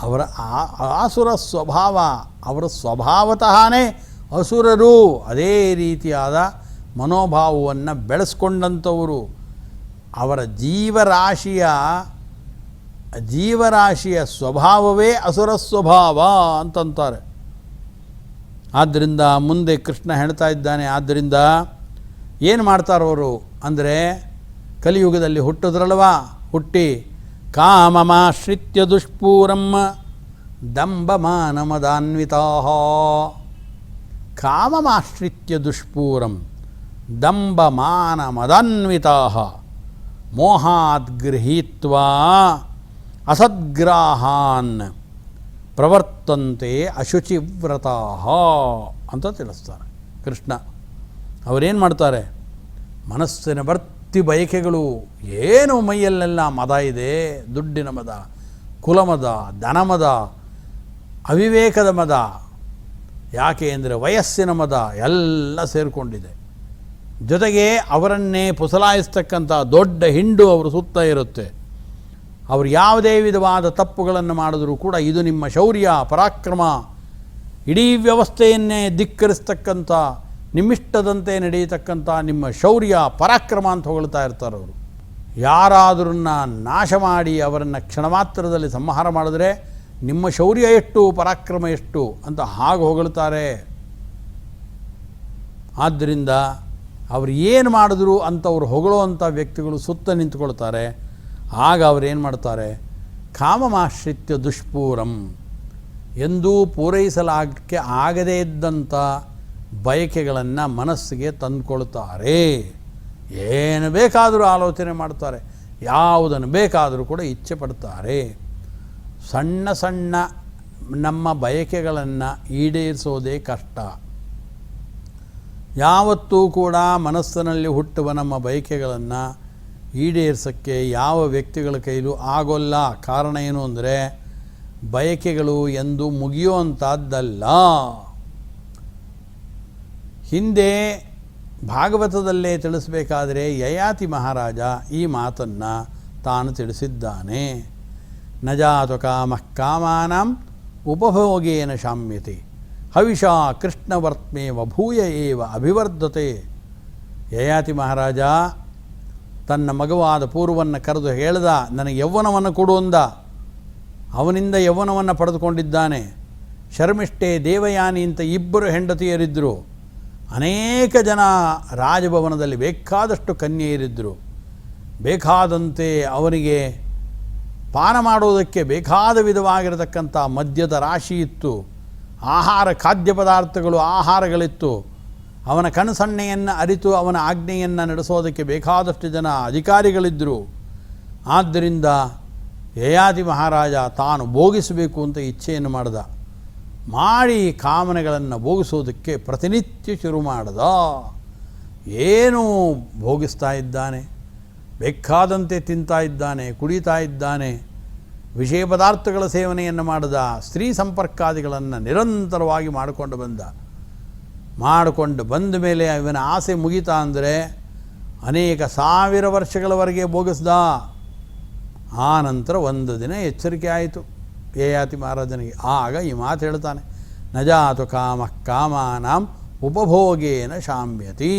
ಅವರ ಆಸುರ ಸ್ವಭಾವ, ಅವರ ಸ್ವಭಾವತಃನೇ ಅಸುರರು. ಅದೇ ರೀತಿಯಾದ ಮನೋಭಾವವನ್ನು ಬೆಳೆಸ್ಕೊಂಡಂಥವರು. ಅವರ ಜೀವರಾಶಿಯ ಸ್ವಭಾವವೇ ಅಸುರ ಸ್ವಭಾವ ಅಂತಂತಾರೆ. ಆದ್ದರಿಂದ ಮುಂದೆ ಕೃಷ್ಣ ಹೇಳ್ತಾ ಇದ್ದಾನೆ. ಆದ್ದರಿಂದ ಏನು ಮಾಡ್ತಾರವರು ಅಂದರೆ ಕಲಿಯುಗದಲ್ಲಿ ಹುಟ್ಟಿದ್ರಲ್ವಾ, ಹುಟ್ಟಿ ಕಾಮಮಾಶ್ರಿತ್ಯ ದುಷ್ಪೂರಂ ದಂಭಮಾನಮದಾನ್ವಿತಾ. ಕಾಮಮಾಶ್ರಿತ್ಯ ದುಷ್ಪೂರಂ ದಂಭಮಾನಮದಾನ್ವಿತಾ ಮೋಹಾದ್ ಗೃಹೀತ್ವಾ ಅಸದ್ಗ್ರಾಹಾನ್ ಪ್ರವರ್ತಂತೆ ಅಶುಚಿವ್ರತಾ ಅಂತ ತಿಳಿಸ್ತಾರೆ ಕೃಷ್ಣ. ಅವರೇನು ಮಾಡ್ತಾರೆ? ಮನಸ್ಸಿನ ಭರ್ತಿ ಬಯಕೆಗಳು, ಏನು ಮೈಯಲ್ಲೆಲ್ಲ ಮದ ಇದೆ, ದುಡ್ಡಿನ ಮದ, ಕುಲಮದ, ಧನಮದ, ಅವಿವೇಕದ ಮದ. ಯಾಕೆ ಅಂದರೆ ವಯಸ್ಸಿನ ಮದ ಎಲ್ಲ ಸೇರಿಕೊಂಡಿದೆ. ಜೊತೆಗೆ ಅವರನ್ನೇ ಪುಸಲಾಯಿಸ್ತಕ್ಕಂಥ ದೊಡ್ಡ ಹಿಂಡು ಅವರು ಸುತ್ತ ಇರುತ್ತೆ. ಅವರು ಯಾವುದೇ ವಿಧವಾದ ತಪ್ಪುಗಳನ್ನು ಮಾಡಿದರೂ ಕೂಡ ಇದು ನಿಮ್ಮ ಶೌರ್ಯ ಪರಾಕ್ರಮ, ಇಡೀ ವ್ಯವಸ್ಥೆಯನ್ನೇ ಧಿಕ್ಕರಿಸ್ತಕ್ಕಂಥ, ನಿಮ್ಮಿಷ್ಟದಂತೆ ನಡೆಯತಕ್ಕಂಥ ನಿಮ್ಮ ಶೌರ್ಯ ಪರಾಕ್ರಮ ಅಂತ ಹೊಗಳ್ತಾ ಇರ್ತಾರೆ ಅವರು. ಯಾರಾದ್ರನ್ನ ನಾಶ ಮಾಡಿ ಅವರನ್ನು ಕ್ಷಣ ಮಾತ್ರದಲ್ಲಿ ಸಂಹಾರ ಮಾಡಿದ್ರೆ ನಿಮ್ಮ ಶೌರ್ಯ ಎಷ್ಟು, ಪರಾಕ್ರಮ ಎಷ್ಟು ಅಂತ ಹಾಗೆ ಹೊಗಳ್ತಾರೆ. ಆದ್ದರಿಂದ ಅವರು ಏನು ಮಾಡಿದ್ರು ಅಂತವ್ರು ಹೊಗಳುವಂಥ ವ್ಯಕ್ತಿಗಳು ಸುತ್ತ ನಿಂತ್ಕೊಳ್ತಾರೆ. ಆಗ ಅವರೇನು ಮಾಡ್ತಾರೆ? ಕಾಮಮಾಶ್ರಿತ್ಯ ದುಷ್ಪೂರಂ, ಎಂದೂ ಪೂರೈಸಲಾಗಕ್ಕೆ ಆಗದೇ ಇದ್ದಂಥ ಬಯಕೆಗಳನ್ನು ಮನಸ್ಸಿಗೆ ತಂದುಕೊಳ್ತಾರೆ. ಏನು ಬೇಕಾದರೂ ಆಲೋಚನೆ ಮಾಡ್ತಾರೆ, ಯಾವುದನ್ನು ಬೇಕಾದರೂ ಕೂಡ ಇಚ್ಛೆ ಪಡ್ತಾರೆ. ಸಣ್ಣ ಸಣ್ಣ ನಮ್ಮ ಬಯಕೆಗಳನ್ನು ಈಡೇರಿಸೋದೇ ಕಷ್ಟ. ಯಾವತ್ತೂ ಕೂಡ ಮನಸ್ಸಿನಲ್ಲಿ ಹುಟ್ಟುವ ನಮ್ಮ ಬಯಕೆಗಳನ್ನು ಈಡೇರಿಸೋಕ್ಕೆ ಯಾವ ವ್ಯಕ್ತಿಗಳ ಕೈಲೂ ಆಗೋಲ್ಲ. ಕಾರಣ ಏನು ಅಂದರೆ ಬಯಕೆಗಳು ಎಂದು ಮುಗಿಯುವಂಥದ್ದಲ್ಲ. ಹಿಂದೆ ಭಾಗವತದಲ್ಲೇ ತಿಳಿಸಬೇಕಾದರೆ ಯಯಾತಿ ಮಹಾರಾಜ ಈ ಮಾತನ್ನು ತಾನು ತಿಳಿಸಿದ್ದಾನೆ. ನ ಜಾತು ಕಾಮಃ ಕಾಮಾನಾಂ ಉಪಭೋಗೇನ ಶಾಮ್ಯತೆ ಹವಿಷಾ ಕೃಷ್ಣವರ್ತ್ಮೇವ ಭೂಯ ಏವ ಅಭಿವರ್ಧತೆ. ಯಯಾತಿ ಮಹಾರಾಜ ತನ್ನ ಮಗವಾದ ಪೂರ್ವವನ್ನು ಕರೆದು ಹೇಳ್ದ, ನನಗೆ ಯೌವನವನ್ನು ಕೊಡು ಅಂದ. ಅವನಿಂದ ಯೌವನವನ್ನು ಪಡೆದುಕೊಂಡಿದ್ದಾನೆ. ಶರ್ಮಿಷ್ಠೆ, ದೇವಯಾನಿ ಅಂತ ಇಬ್ಬರು ಹೆಂಡತಿಯರಿದ್ದರು. ಅನೇಕ ಜನ ರಾಜಭವನದಲ್ಲಿ ಬೇಕಾದಷ್ಟು ಕನ್ಯೆಯರಿದ್ದರು. ಬೇಕಾದಂತೆ ಅವನಿಗೆ ಪಾನ ಮಾಡೋದಕ್ಕೆ ಬೇಕಾದ ವಿಧವಾಗಿರತಕ್ಕಂಥ ಮದ್ಯದ ರಾಶಿ ಇತ್ತು. ಆಹಾರ ಖಾದ್ಯ ಪದಾರ್ಥಗಳು, ಆಹಾರಗಳಿತ್ತು. ಅವನ ಕನಸಣ್ಣೆಯನ್ನು ಅರಿತು ಅವನ ಆಜ್ಞೆಯನ್ನು ನಡೆಸೋದಕ್ಕೆ ಬೇಕಾದಷ್ಟು ಜನ ಅಧಿಕಾರಿಗಳಿದ್ದರು. ಆದ್ದರಿಂದ ಯಯಾತಿ ಮಹಾರಾಜ ತಾನು ಭೋಗಿಸಬೇಕು ಅಂತ ಇಚ್ಛೆಯನ್ನು ಮಾಡಿ ಕಾಮನೆಗಳನ್ನು ಭೋಗಿಸೋದಕ್ಕೆ ಪ್ರತಿನಿತ್ಯ ಶುರು ಮಾಡ್ದ. ಏನು ಭೋಗಿಸ್ತಾ ಇದ್ದಾನೆ, ಬೇಕಾದಂತೆ ತಿಂತಾ ಇದ್ದಾನೆ, ಕುಡಿತಾ ಇದ್ದಾನೆ, ವಿಷಯ ಪದಾರ್ಥಗಳ ಸೇವನೆಯನ್ನು ಮಾಡಿದ, ಸ್ತ್ರೀ ಸಂಪರ್ಕಾದಿಗಳನ್ನು ನಿರಂತರವಾಗಿ ಮಾಡಿಕೊಂಡು ಬಂದ ಮೇಲೆ ಇವನ ಆಸೆ ಮುಗಿತಾ ಅಂದರೆ ಅನೇಕ ಸಾವಿರ ವರ್ಷಗಳವರೆಗೆ ಭೋಗಿಸ್ದ. ಆ ನಂತರ ಒಂದು ದಿನ ಎಚ್ಚರಿಕೆ ಆಯಿತು ಯಯಾತಿ ಮಹಾರಾಜನಿಗೆ. ಆಗ ಈ ಮಾತು ಹೇಳ್ತಾನೆ, ನ ಜಾತು ಕಾಮಃ ಕಾಮಾನಾಂ ಉಪಭೋಗೇನ ಶಾಮ್ಯತಿ.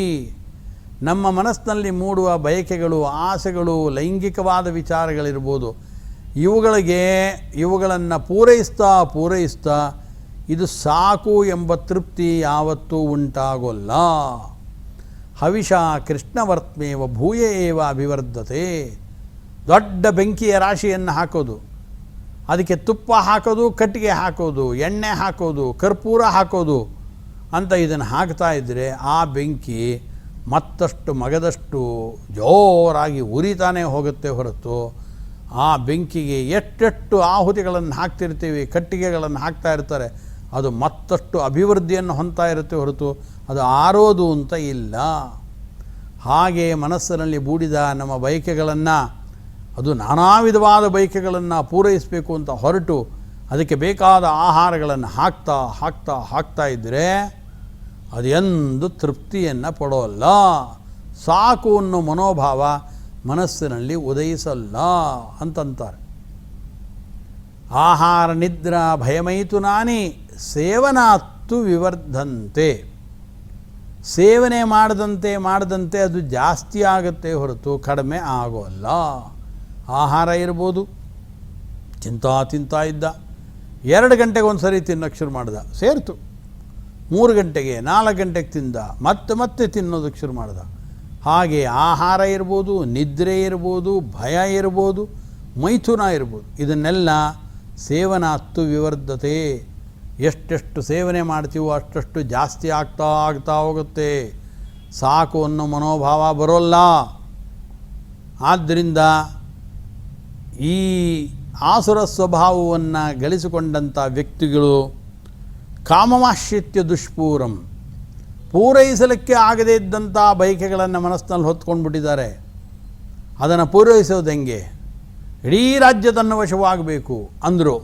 ನಮ್ಮ ಮನಸ್ಸಿನಲ್ಲಿ ಮೂಡುವ ಬಯಕೆಗಳು, ಆಸೆಗಳು, ಲೈಂಗಿಕವಾದ ವಿಚಾರಗಳಿರ್ಬೋದು, ಇವುಗಳನ್ನು ಪೂರೈಸ್ತಾ ಇದು ಸಾಕು ಎಂಬ ತೃಪ್ತಿ ಯಾವತ್ತೂ ಉಂಟಾಗೋಲ್ಲ. ಹವಿಷ ಕೃಷ್ಣವರ್ತ್ಮೇವ ಭೂಯ ಏವ ಅಭಿವರ್ಧತೆ. ದೊಡ್ಡ ಬೆಂಕಿಯ ರಾಶಿಯನ್ನು ಹಾಕೋದು, ಅದಕ್ಕೆ ತುಪ್ಪ ಹಾಕೋದು, ಕಟ್ಟಿಗೆ ಹಾಕೋದು, ಎಣ್ಣೆ ಹಾಕೋದು, ಕರ್ಪೂರ ಹಾಕೋದು ಅಂತ ಇದನ್ನು ಹಾಕ್ತಾ ಇದ್ದರೆ ಆ ಬೆಂಕಿ ಮತ್ತಷ್ಟು ಮಗದಷ್ಟು ಜೋರಾಗಿ ಉರಿತಾನೆ ಹೋಗುತ್ತೆ ಹೊರತು ಆ ಬೆಂಕಿಗೆ ಎಷ್ಟೆಷ್ಟು ಆಹುತಿಗಳನ್ನು ಹಾಕ್ತಿರ್ತೀವಿ, ಕಟ್ಟಿಗೆಗಳನ್ನು ಹಾಕ್ತಾ ಇರ್ತಾರೆ, ಅದು ಮತ್ತಷ್ಟು ಅಭಿವೃದ್ಧಿಯನ್ನು ಹೊಂದ್ತಾ ಇರುತ್ತೆ ಹೊರತು ಅದು ಆರೋದು ಅಂತ ಇಲ್ಲ. ಹಾಗೆ ಮನಸ್ಸಿನಲ್ಲಿ ಮೂಡಿದ ನಮ್ಮ ಬಯಕೆಗಳನ್ನು, ಅದು ನಾನಾ ವಿಧವಾದ ಬಯಕೆಗಳನ್ನು ಪೂರೈಸಬೇಕು ಅಂತ ಹೊರಟು ಅದಕ್ಕೆ ಬೇಕಾದ ಆಹಾರಗಳನ್ನು ಹಾಕ್ತಾ ಹಾಕ್ತಾ ಹಾಕ್ತಾ ಇದ್ದರೆ ಅದು ಎಂದು ತೃಪ್ತಿಯನ್ನು ಪಡೋಲ್ಲ. ಸಾಕು ಅನ್ನೋ ಮನೋಭಾವ ಮನಸ್ಸಿನಲ್ಲಿ ಉದಯಿಸಲ್ಲ ಅಂತಂತಾರೆ. ಆಹಾರ ನಿದ್ರಾ ಭಯಮೈತು ನಾನಿ ಸೇವನಾತ್ತು ವಿವರ್ಧಂತೆ. ಸೇವನೆ ಮಾಡದಂತೆ ಅದು ಜಾಸ್ತಿ ಆಗುತ್ತೆ ಹೊರತು ಕಡಿಮೆ ಆಗೋಲ್ಲ. ಆಹಾರ ಇರ್ಬೋದು, ತಿಂತಾ ಇದ್ದ, 2 ಗಂಟೆಗೆ ಒಂದು ಸರಿ ತಿನ್ನೋಕ್ಕೆ ಶುರು ಮಾಡ್ದ, ಸೇರ್ತು. 3 ಗಂಟೆಗೆ 4 ಗಂಟೆಗೆ ತಿಂದ, ಮತ್ತೆ ತಿನ್ನೋದಕ್ಕೆ ಶುರು ಮಾಡ್ದ. ಹಾಗೆ ಆಹಾರ ಇರ್ಬೋದು, ನಿದ್ರೆ ಇರ್ಬೋದು, ಭಯ ಇರ್ಬೋದು, ಮೈಥುನ ಇರ್ಬೋದು, ಇದನ್ನೆಲ್ಲ ಸೇವನಾತ್ತು ವಿವರ್ಧತೆ. ಎಷ್ಟೆಷ್ಟು ಸೇವನೆ ಮಾಡ್ತೀವೋ ಅಷ್ಟಷ್ಟು ಜಾಸ್ತಿ ಆಗ್ತಾ ಹೋಗುತ್ತೆ. ಸಾಕು ಅನ್ನೋ ಮನೋಭಾವ ಬರೋಲ್ಲ. ಆದ್ದರಿಂದ ಈ ಆಸುರ ಸ್ವಭಾವವನ್ನು ಗಳಿಸಿಕೊಂಡಂಥ ವ್ಯಕ್ತಿಗಳು ಕಾಮಮಾಶ್ರಿತ್ಯ ದುಷ್ಪೂರಂ, ಪೂರೈಸಲಿಕ್ಕೆ ಆಗದೇ ಇದ್ದಂಥ ಬಯಕೆಗಳನ್ನು ಮನಸ್ಸಿನಲ್ಲಿ ಹೊತ್ಕೊಂಡ್ಬಿಟ್ಟಿದ್ದಾರೆ. ಅದನ್ನು ಪೂರೈಸೋದು ಹೆಂಗೆ? ಇಡೀ ರಾಜ್ಯ ತನ್ನ ವಶವಾಗಬೇಕು ಅಂದರು.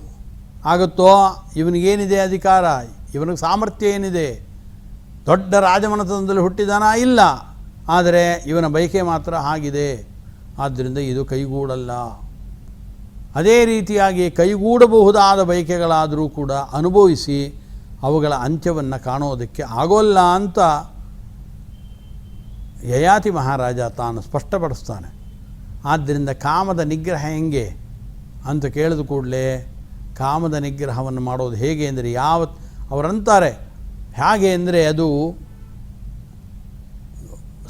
ಆಗುತ್ತೋ? ಇವನಿಗೇನಿದೆ ಅಧಿಕಾರ, ಇವನಿಗೆ ಸಾಮರ್ಥ್ಯ ಏನಿದೆ? ದೊಡ್ಡ ರಾಜಮನೆತನದಲ್ಲಿ ಹುಟ್ಟಿದಾನ? ಇಲ್ಲ. ಆದರೆ ಇವನ ಬಯಕೆ ಮಾತ್ರ ಆಗಿದೆ. ಆದ್ದರಿಂದ ಇದು ಕೈಗೂಡಲ್ಲ. ಅದೇ ರೀತಿಯಾಗಿ ಕೈಗೂಡಬಹುದಾದ ಬಯಕೆಗಳಾದರೂ ಕೂಡ ಅನುಭವಿಸಿ ಅವುಗಳ ಅಂತ್ಯವನ್ನು ಕಾಣೋದಕ್ಕೆ ಆಗೋಲ್ಲ ಅಂತ ಯಯಾತಿ ಮಹಾರಾಜ ತಾನು ಸ್ಪಷ್ಟಪಡಿಸ್ತಾನೆ. ಆದ್ದರಿಂದ ಕಾಮದ ನಿಗ್ರಹ ಹೆಂಗೆ ಅಂತ ಕೇಳಿದ ಕೂಡಲೇ ಕಾಮದ ನಿಗ್ರಹವನ್ನು ಮಾಡೋದು ಹೇಗೆ ಅಂದರೆ ಅವರಂತಾರೆ ಹೇಗೆ ಅಂದರೆ ಅದು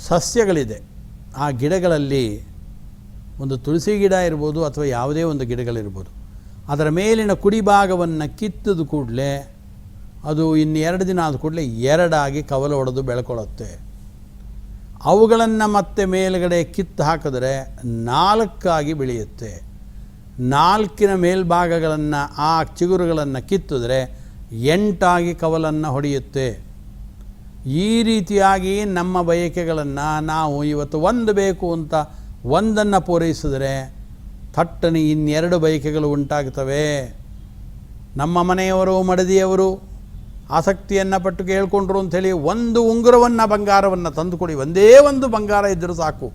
ಸಸ್ಯಗಳಿದೆ, ಆ ಗಿಡಗಳಲ್ಲಿ ಒಂದು ತುಳಸಿ ಗಿಡ ಇರ್ಬೋದು ಅಥವಾ ಯಾವುದೇ ಒಂದು ಗಿಡಗಳಿರ್ಬೋದು, ಅದರ ಮೇಲಿನ ಕುಡಿಭಾಗವನ್ನು ಕಿತ್ತದ ಕೂಡಲೇ ಅದು 2 ದಿನ ಆದ ಕೂಡಲೇ 2 ಆಗಿ ಕವಲು ಹೊಡೆದು ಬೆಳ್ಕೊಳ್ಳುತ್ತೆ. ಅವುಗಳನ್ನು ಮತ್ತೆ ಮೇಲುಗಡೆ ಕಿತ್ತು ಹಾಕಿದ್ರೆ 4 ಆಗಿ ಬೆಳೆಯುತ್ತೆ. 4 ಮೇಲ್ಭಾಗಗಳನ್ನು ಆ ಚಿಗುರುಗಳನ್ನು ಕಿತ್ತಿದ್ರೆ 8 ಆಗಿ ಕವಲನ್ನು ಹೊಡೆಯುತ್ತೆ. ಈ ರೀತಿಯಾಗಿ ನಮ್ಮ ಬಯಕೆಗಳನ್ನು ನಾವು ಇವತ್ತು ಒಂದು ಬೇಕು ಅಂತ ಒಂದನ್ನು ಪೂರೈಸಿದ್ರೆ ಥಟ್ಟನೆ 2 ಬಯಕೆಗಳು ಉಂಟಾಗ್ತವೆ. ನಮ್ಮ ಮನೆಯವರು ಮಡದಿಯವರು ಆಸಕ್ತಿಯನ್ನು ಪಟ್ಟು ಕೇಳಿಕೊಂಡ್ರು ಅಂಥೇಳಿ ಒಂದು ಉಂಗುರವನ್ನು ಬಂಗಾರವನ್ನು ತಂದುಕೊಡಿ, ಒಂದೇ ಒಂದು ಬಂಗಾರ ಇದ್ದರೂ ಸಾಕು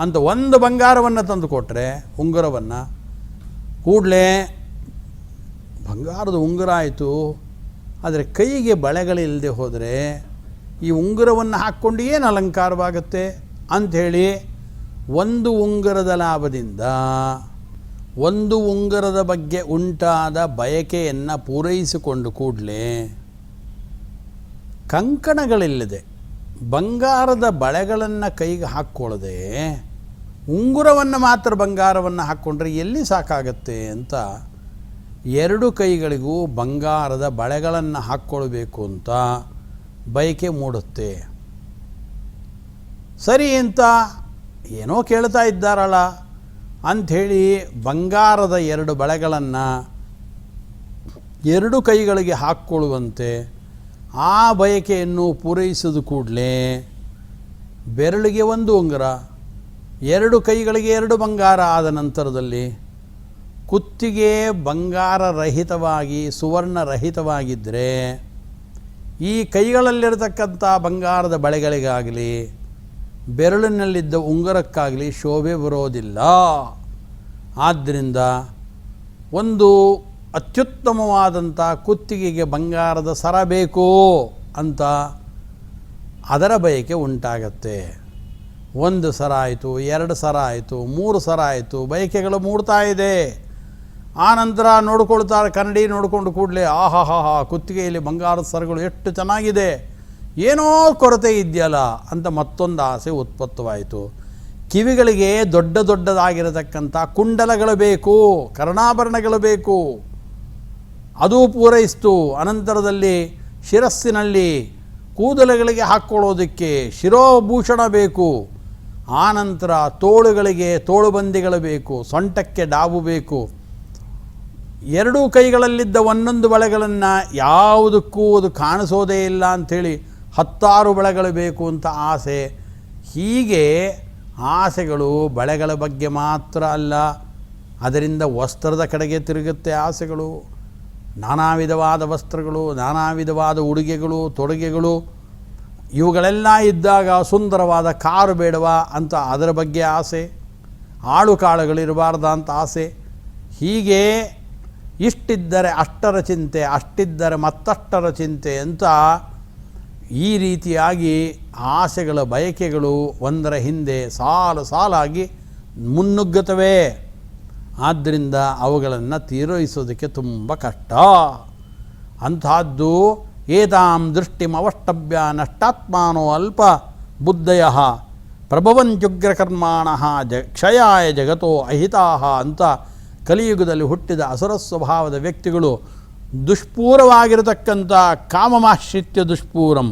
ಅಂತ ಒಂದು ಬಂಗಾರವನ್ನು ತಂದು ಕೊಟ್ಟರೆ ಉಂಗುರವನ್ನು ಕೂಡಲೇ ಬಂಗಾರದ ಉಂಗುರ ಆಯಿತು. ಆದರೆ ಕೈಗೆ ಬಳೆಗಳಿಲ್ಲದೆ ಹೋದರೆ ಈ ಉಂಗುರವನ್ನು ಹಾಕ್ಕೊಂಡು ಏನು ಅಲಂಕಾರವಾಗುತ್ತೆ ಅಂಥೇಳಿ ಒಂದು ಉಂಗುರದ ಲಾಭದಿಂದ ಒಂದು ಉಂಗುರದ ಬಗ್ಗೆ ಉಂಟಾದ ಬಯಕೆಯನ್ನು ಪೂರೈಸಿಕೊಂಡು ಕೂಡಲೇ ಕಂಕಣಗಳಿಲ್ಲದೆ ಬಂಗಾರದ ಬಳೆಗಳನ್ನು ಕೈಗೆ ಹಾಕ್ಕೊಳ್ಳದೆ ಉಂಗುರವನ್ನು ಮಾತ್ರ ಬಂಗಾರವನ್ನು ಹಾಕ್ಕೊಂಡ್ರೆ ಎಲ್ಲಿ ಸಾಕಾಗತ್ತೆ ಅಂತ 2 ಕೈಗಳಿಗೂ ಬಂಗಾರದ ಬಳೆಗಳನ್ನು ಹಾಕ್ಕೊಳ್ಬೇಕು ಅಂತ ಬಯಕೆ ಮೂಡುತ್ತೆ. ಸರಿ ಅಂತ ಏನೋ ಕೇಳ್ತಾ ಇದ್ದಾರಲ್ಲ ಅಂಥೇಳಿ ಬಂಗಾರದ 2 ಬಳೆಗಳನ್ನು 2 ಕೈಗಳಿಗೆ ಹಾಕ್ಕೊಳ್ಳುವಂತೆ ಆ ಬಯಕೆಯನ್ನು ಪೂರೈಸಿದ ಕೂಡಲೇ ಬೆರಳಿಗೆ 1 ಉಂಗುರ, 2 ಕೈಗಳಿಗೆ 2 ಬಂಗಾರ ಆದ ನಂತರದಲ್ಲಿ ಕುತ್ತಿಗೆ ಬಂಗಾರ ರಹಿತವಾಗಿ ಸುವರ್ಣ ರಹಿತವಾಗಿದ್ದರೆ ಈ ಕೈಗಳಲ್ಲಿರತಕ್ಕಂಥ ಬಂಗಾರದ ಬಳೆಗಳಿಗಾಗಲಿ ಬೆರಳಿನಲ್ಲಿದ್ದ ಉಂಗುರಕ್ಕಾಗಲಿ ಶೋಭೆ ಬರೋದಿಲ್ಲ. ಆದ್ದರಿಂದ ಒಂದು ಅತ್ಯುತ್ತಮವಾದಂಥ ಕುತ್ತಿಗೆಗೆ ಬಂಗಾರದ ಸರ ಬೇಕು ಅಂತ ಅದರ ಬಯಕೆ ಉಂಟಾಗತ್ತೆ. 1 ಸರ ಆಯಿತು, 2 ಸರ ಆಯಿತು, 3 ಸರ ಆಯಿತು, ಬಯಕೆಗಳು ಮೂಡ್ತಾ ಇದೆ. ಆ ನಂತರ ನೋಡ್ಕೊಳ್ತಾರೆ, ಕನ್ನಡಿ ನೋಡಿಕೊಂಡು ಕೂಡಲೇ ಆಹಾಹಾ ಕುತ್ತಿಗೆಯಲ್ಲಿ ಬಂಗಾರದ ಸರಗಳು ಎಷ್ಟು ಚೆನ್ನಾಗಿದೆ, ಏನೋ ಕೊರತೆ ಇದೆಯಲ್ಲ ಅಂತ ಮತ್ತೊಂದು ಆಸೆ ಉತ್ಪತ್ತವಾಯಿತು. ಕಿವಿಗಳಿಗೆ ದೊಡ್ಡ ದೊಡ್ಡದಾಗಿರತಕ್ಕಂಥ ಕುಂಡಲಗಳು ಬೇಕು, ಕರ್ಣಾಭರಣಗಳು ಬೇಕು. ಅದು ಪೂರೈಸ್ತು. ಅನಂತರದಲ್ಲಿ ಶಿರಸ್ಸಿನಲ್ಲಿ ಕೂದಲುಗಳಿಗೆ ಹಾಕ್ಕೊಳ್ಳೋದಕ್ಕೆ ಶಿರೋಭೂಷಣ ಬೇಕು. ಆನಂತರ ತೋಳುಗಳಿಗೆ ತೋಳುಬಂದಿಗಳು ಬೇಕು, ಸೊಂಟಕ್ಕೆ ಡಾಬು ಬೇಕು. ಎರಡೂ ಕೈಗಳಲ್ಲಿದ್ದ ಒಂದೊಂದು ಬಳೆಗಳನ್ನು ಯಾವುದಕ್ಕೂ ಅದು ಕಾಣಿಸೋದೇ ಇಲ್ಲ ಅಂಥೇಳಿ 10 ಬಳೆಗಳು ಬೇಕು ಅಂತ ಆಸೆ. ಹೀಗೆ ಆಸೆಗಳು ಬಳೆಗಳ ಬಗ್ಗೆ ಮಾತ್ರ ಅಲ್ಲ, ಅದರಿಂದ ವಸ್ತ್ರದ ಕಡೆಗೆ ತಿರುಗುತ್ತೆ ಆಸೆಗಳು. ನಾನಾ ವಿಧವಾದ ವಸ್ತ್ರಗಳು, ನಾನಾ ವಿಧವಾದ ಉಡುಗೆಗಳು, ತೊಡುಗೆಗಳು ಇವುಗಳೆಲ್ಲ ಇದ್ದಾಗ ಸುಂದರವಾದ ಕಾರು ಬೇಡವಾ ಅಂತ ಅದರ ಬಗ್ಗೆ ಆಸೆ, ಆಳು ಕಾಳುಗಳಿರಬಾರ್ದ ಅಂತ ಆಸೆ. ಹೀಗೆ ಇಷ್ಟಿದ್ದರೆ ಅಷ್ಟರ ಚಿಂತೆ, ಅಷ್ಟಿದ್ದರೆ ಮತ್ತಷ್ಟರ ಚಿಂತೆ ಅಂತ ಈ ರೀತಿಯಾಗಿ ಆಸೆಗಳ ಬಯಕೆಗಳು ಒಂದರ ಹಿಂದೆ ಸಾಲು ಸಾಲಾಗಿ ಮುನ್ನುಗ್ಗುತ್ತವೆ. ಆದ್ದರಿಂದ ಅವುಗಳನ್ನು ತೀರೈಸೋದಕ್ಕೆ ತುಂಬ ಕಷ್ಟ. ಅಂಥದ್ದು ಏತಾಂ ದೃಷ್ಟಿಮವಷ್ಟಭ್ಯ ನಷ್ಟಾತ್ಮಾನೋ ಅಲ್ಪ ಬುದ್ಧಯ ಪ್ರಭವಂತ್ಯುಗ್ರಕರ್ಮಾಣ ಕ್ಷಯಾಯ ಜಗತೋ ಅಹಿತಾಹ ಅಂತ ಕಲಿಯುಗದಲ್ಲಿ ಹುಟ್ಟಿದ ಅಸುರ ಸ್ವಭಾವದ ವ್ಯಕ್ತಿಗಳು ದುಷ್ಪೂರವಾಗಿರತಕ್ಕಂಥ ಕಾಮಮಾಶ್ರಿತ್ಯ ದುಷ್ಪೂರಂ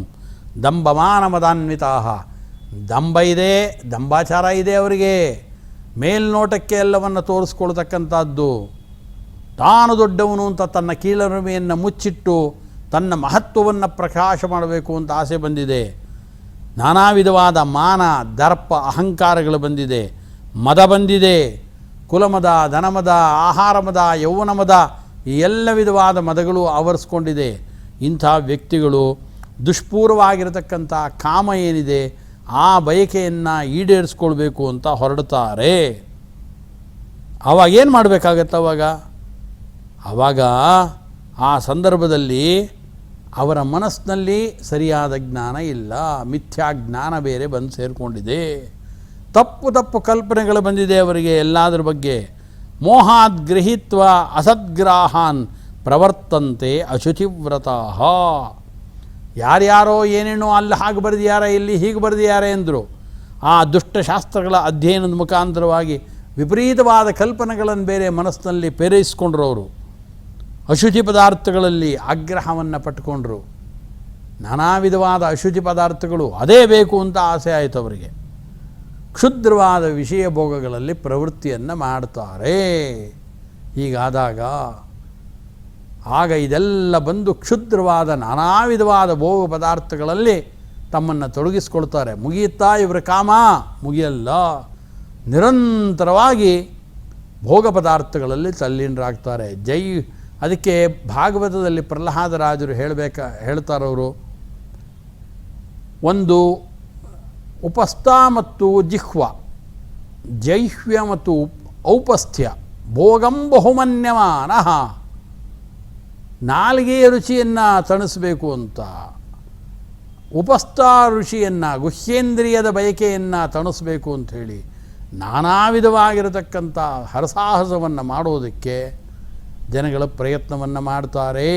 ದಂಭಮಾನಮದಾನ್ವಿತಾ. ದಂಭ ಇದೆ, ದಂಭಾಚಾರ ಇದೆ ಅವರಿಗೆ. ಮೇಲ್ನೋಟಕ್ಕೆ ಎಲ್ಲವನ್ನು ತೋರಿಸ್ಕೊಳ್ತಕ್ಕಂಥದ್ದು. ತಾನು ದೊಡ್ಡವನು ಅಂತ ತನ್ನ ಕೀಳರಿಮೆಯನ್ನು ಮುಚ್ಚಿಟ್ಟು ತನ್ನ ಮಹತ್ವವನ್ನು ಪ್ರಕಾಶ ಮಾಡಬೇಕು ಅಂತ ಆಸೆ ಬಂದಿದೆ. ನಾನಾ ವಿಧವಾದ ಮಾನ, ದರ್ಪ, ಅಹಂಕಾರಗಳು ಬಂದಿದೆ. ಮದ ಬಂದಿದೆ. ಕುಲಮದ, ಧನಮದ, ಆಹಾರ ಮದ, ಯೌವನ ಮದ, ಈ ಎಲ್ಲ ವಿಧವಾದ ಮದಗಳು ಆವರಿಸ್ಕೊಂಡಿದೆ. ಇಂಥ ವ್ಯಕ್ತಿಗಳು ದುಷ್ಪೂರ್ವವಾಗಿರತಕ್ಕಂಥ ಕಾಮ ಏನಿದೆ ಆ ಬಯಕೆಯನ್ನು ಈಡೇರಿಸ್ಕೊಳ್ಬೇಕು ಅಂತ ಹೊರಡ್ತಾರೆ. ಆವಾಗ ಏನು ಮಾಡಬೇಕಾಗತ್ತೆ? ಆವಾಗ ಆ ಸಂದರ್ಭದಲ್ಲಿ ಅವರ ಮನಸ್ಸಿನಲ್ಲಿ ಸರಿಯಾದ ಜ್ಞಾನ ಇಲ್ಲ, ಮಿಥ್ಯಾಜ್ಞಾನ ಬೇರೆ ಬಂದು ಸೇರಿಕೊಂಡಿದೆ. ತಪ್ಪು ತಪ್ಪು ಕಲ್ಪನೆಗಳು ಬಂದಿದೆ ಅವರಿಗೆ ಎಲ್ಲದರ ಬಗ್ಗೆ. ಮೋಹಾದ್ ಗೃಹೀತ್ವ ಅಸದ್ಗ್ರಾಹಾನ್ ಪ್ರವರ್ತಂತೆ ಅಶುಚಿವ್ರತಃ. ಯಾರ್ಯಾರೋ ಏನೇನೋ ಅಲ್ಲಿ ಹಾಗೆ ಬರೆದಿದ್ದಾರೆ, ಇಲ್ಲಿ ಹೀಗೆ ಬರೆದಿದ್ದಾರೆ ಎಂದರು. ಆ ದುಷ್ಟಶಾಸ್ತ್ರಗಳ ಅಧ್ಯಯನದ ಮುಖಾಂತರವಾಗಿ ವಿಪರೀತವಾದ ಕಲ್ಪನೆಗಳನ್ನು ಬೇರೆ ಮನಸ್ಸಿನಲ್ಲಿ ಪೇರೈಸ್ಕೊಂಡ್ರು. ಅವರು ಅಶುಚಿ ಪದಾರ್ಥಗಳಲ್ಲಿ ಆಗ್ರಹವನ್ನು ಪಟ್ಕೊಂಡ್ರು. ನಾನಾ ವಿಧವಾದ ಅಶುಚಿ ಪದಾರ್ಥಗಳು ಅದೇ ಬೇಕು ಅಂತ ಆಸೆ ಆಯಿತು ಅವರಿಗೆ. ಕ್ಷುದ್ರವಾದ ವಿಷಯ ಭೋಗಗಳಲ್ಲಿ ಪ್ರವೃತ್ತಿಯನ್ನು ಮಾಡ್ತಾರೆ. ಹೀಗಾದಾಗ ಆಗ ಇದೆಲ್ಲ ಬಂದು ಕ್ಷುದ್ರವಾದ ನಾನಾ ವಿಧವಾದ ಭೋಗ ಪದಾರ್ಥಗಳಲ್ಲಿ ತಮ್ಮನ್ನು ತೊಡಗಿಸ್ಕೊಳ್ತಾರೆ. ಮುಗಿಯುತ್ತಾ ಇವರ ಕಾಮ? ಮುಗಿಯಲ್ಲ. ನಿರಂತರವಾಗಿ ಭೋಗ ಪದಾರ್ಥಗಳಲ್ಲಿ ತಲ್ಲೀನರಾಗ್ತಾರೆ. ಅದಕ್ಕೆ ಭಾಗವತದಲ್ಲಿ ಪ್ರಹ್ಲಾದರಾಜರು ಹೇಳ್ತಾರವರು, ಒಂದು ಉಪಸ್ಥ ಮತ್ತು ಜಿಹ್ವ, ಜೈಹ್ವ್ಯ ಮತ್ತು ಔಪಸ್ಥ್ಯ, ಭೋಗಂ ಬಹುಮನ್ಯಮಾನಃ. ನಾಲಿಗೆಯ ರುಚಿಯನ್ನು ತಣಿಸಬೇಕು ಅಂತ, ಉಪಸ್ಥ ರುಚಿಯನ್ನು, ಗುಹ್ಯೇಂದ್ರಿಯದ ಬಯಕೆಯನ್ನು ತಣಿಸಬೇಕು ಅಂಥೇಳಿ ನಾನಾ ವಿಧವಾಗಿರತಕ್ಕಂಥ ಹರಸಾಹಸವನ್ನು ಮಾಡೋದಕ್ಕೆ ಜನಗಳ ಪ್ರಯತ್ನವನ್ನು ಮಾಡ್ತಾರೆ.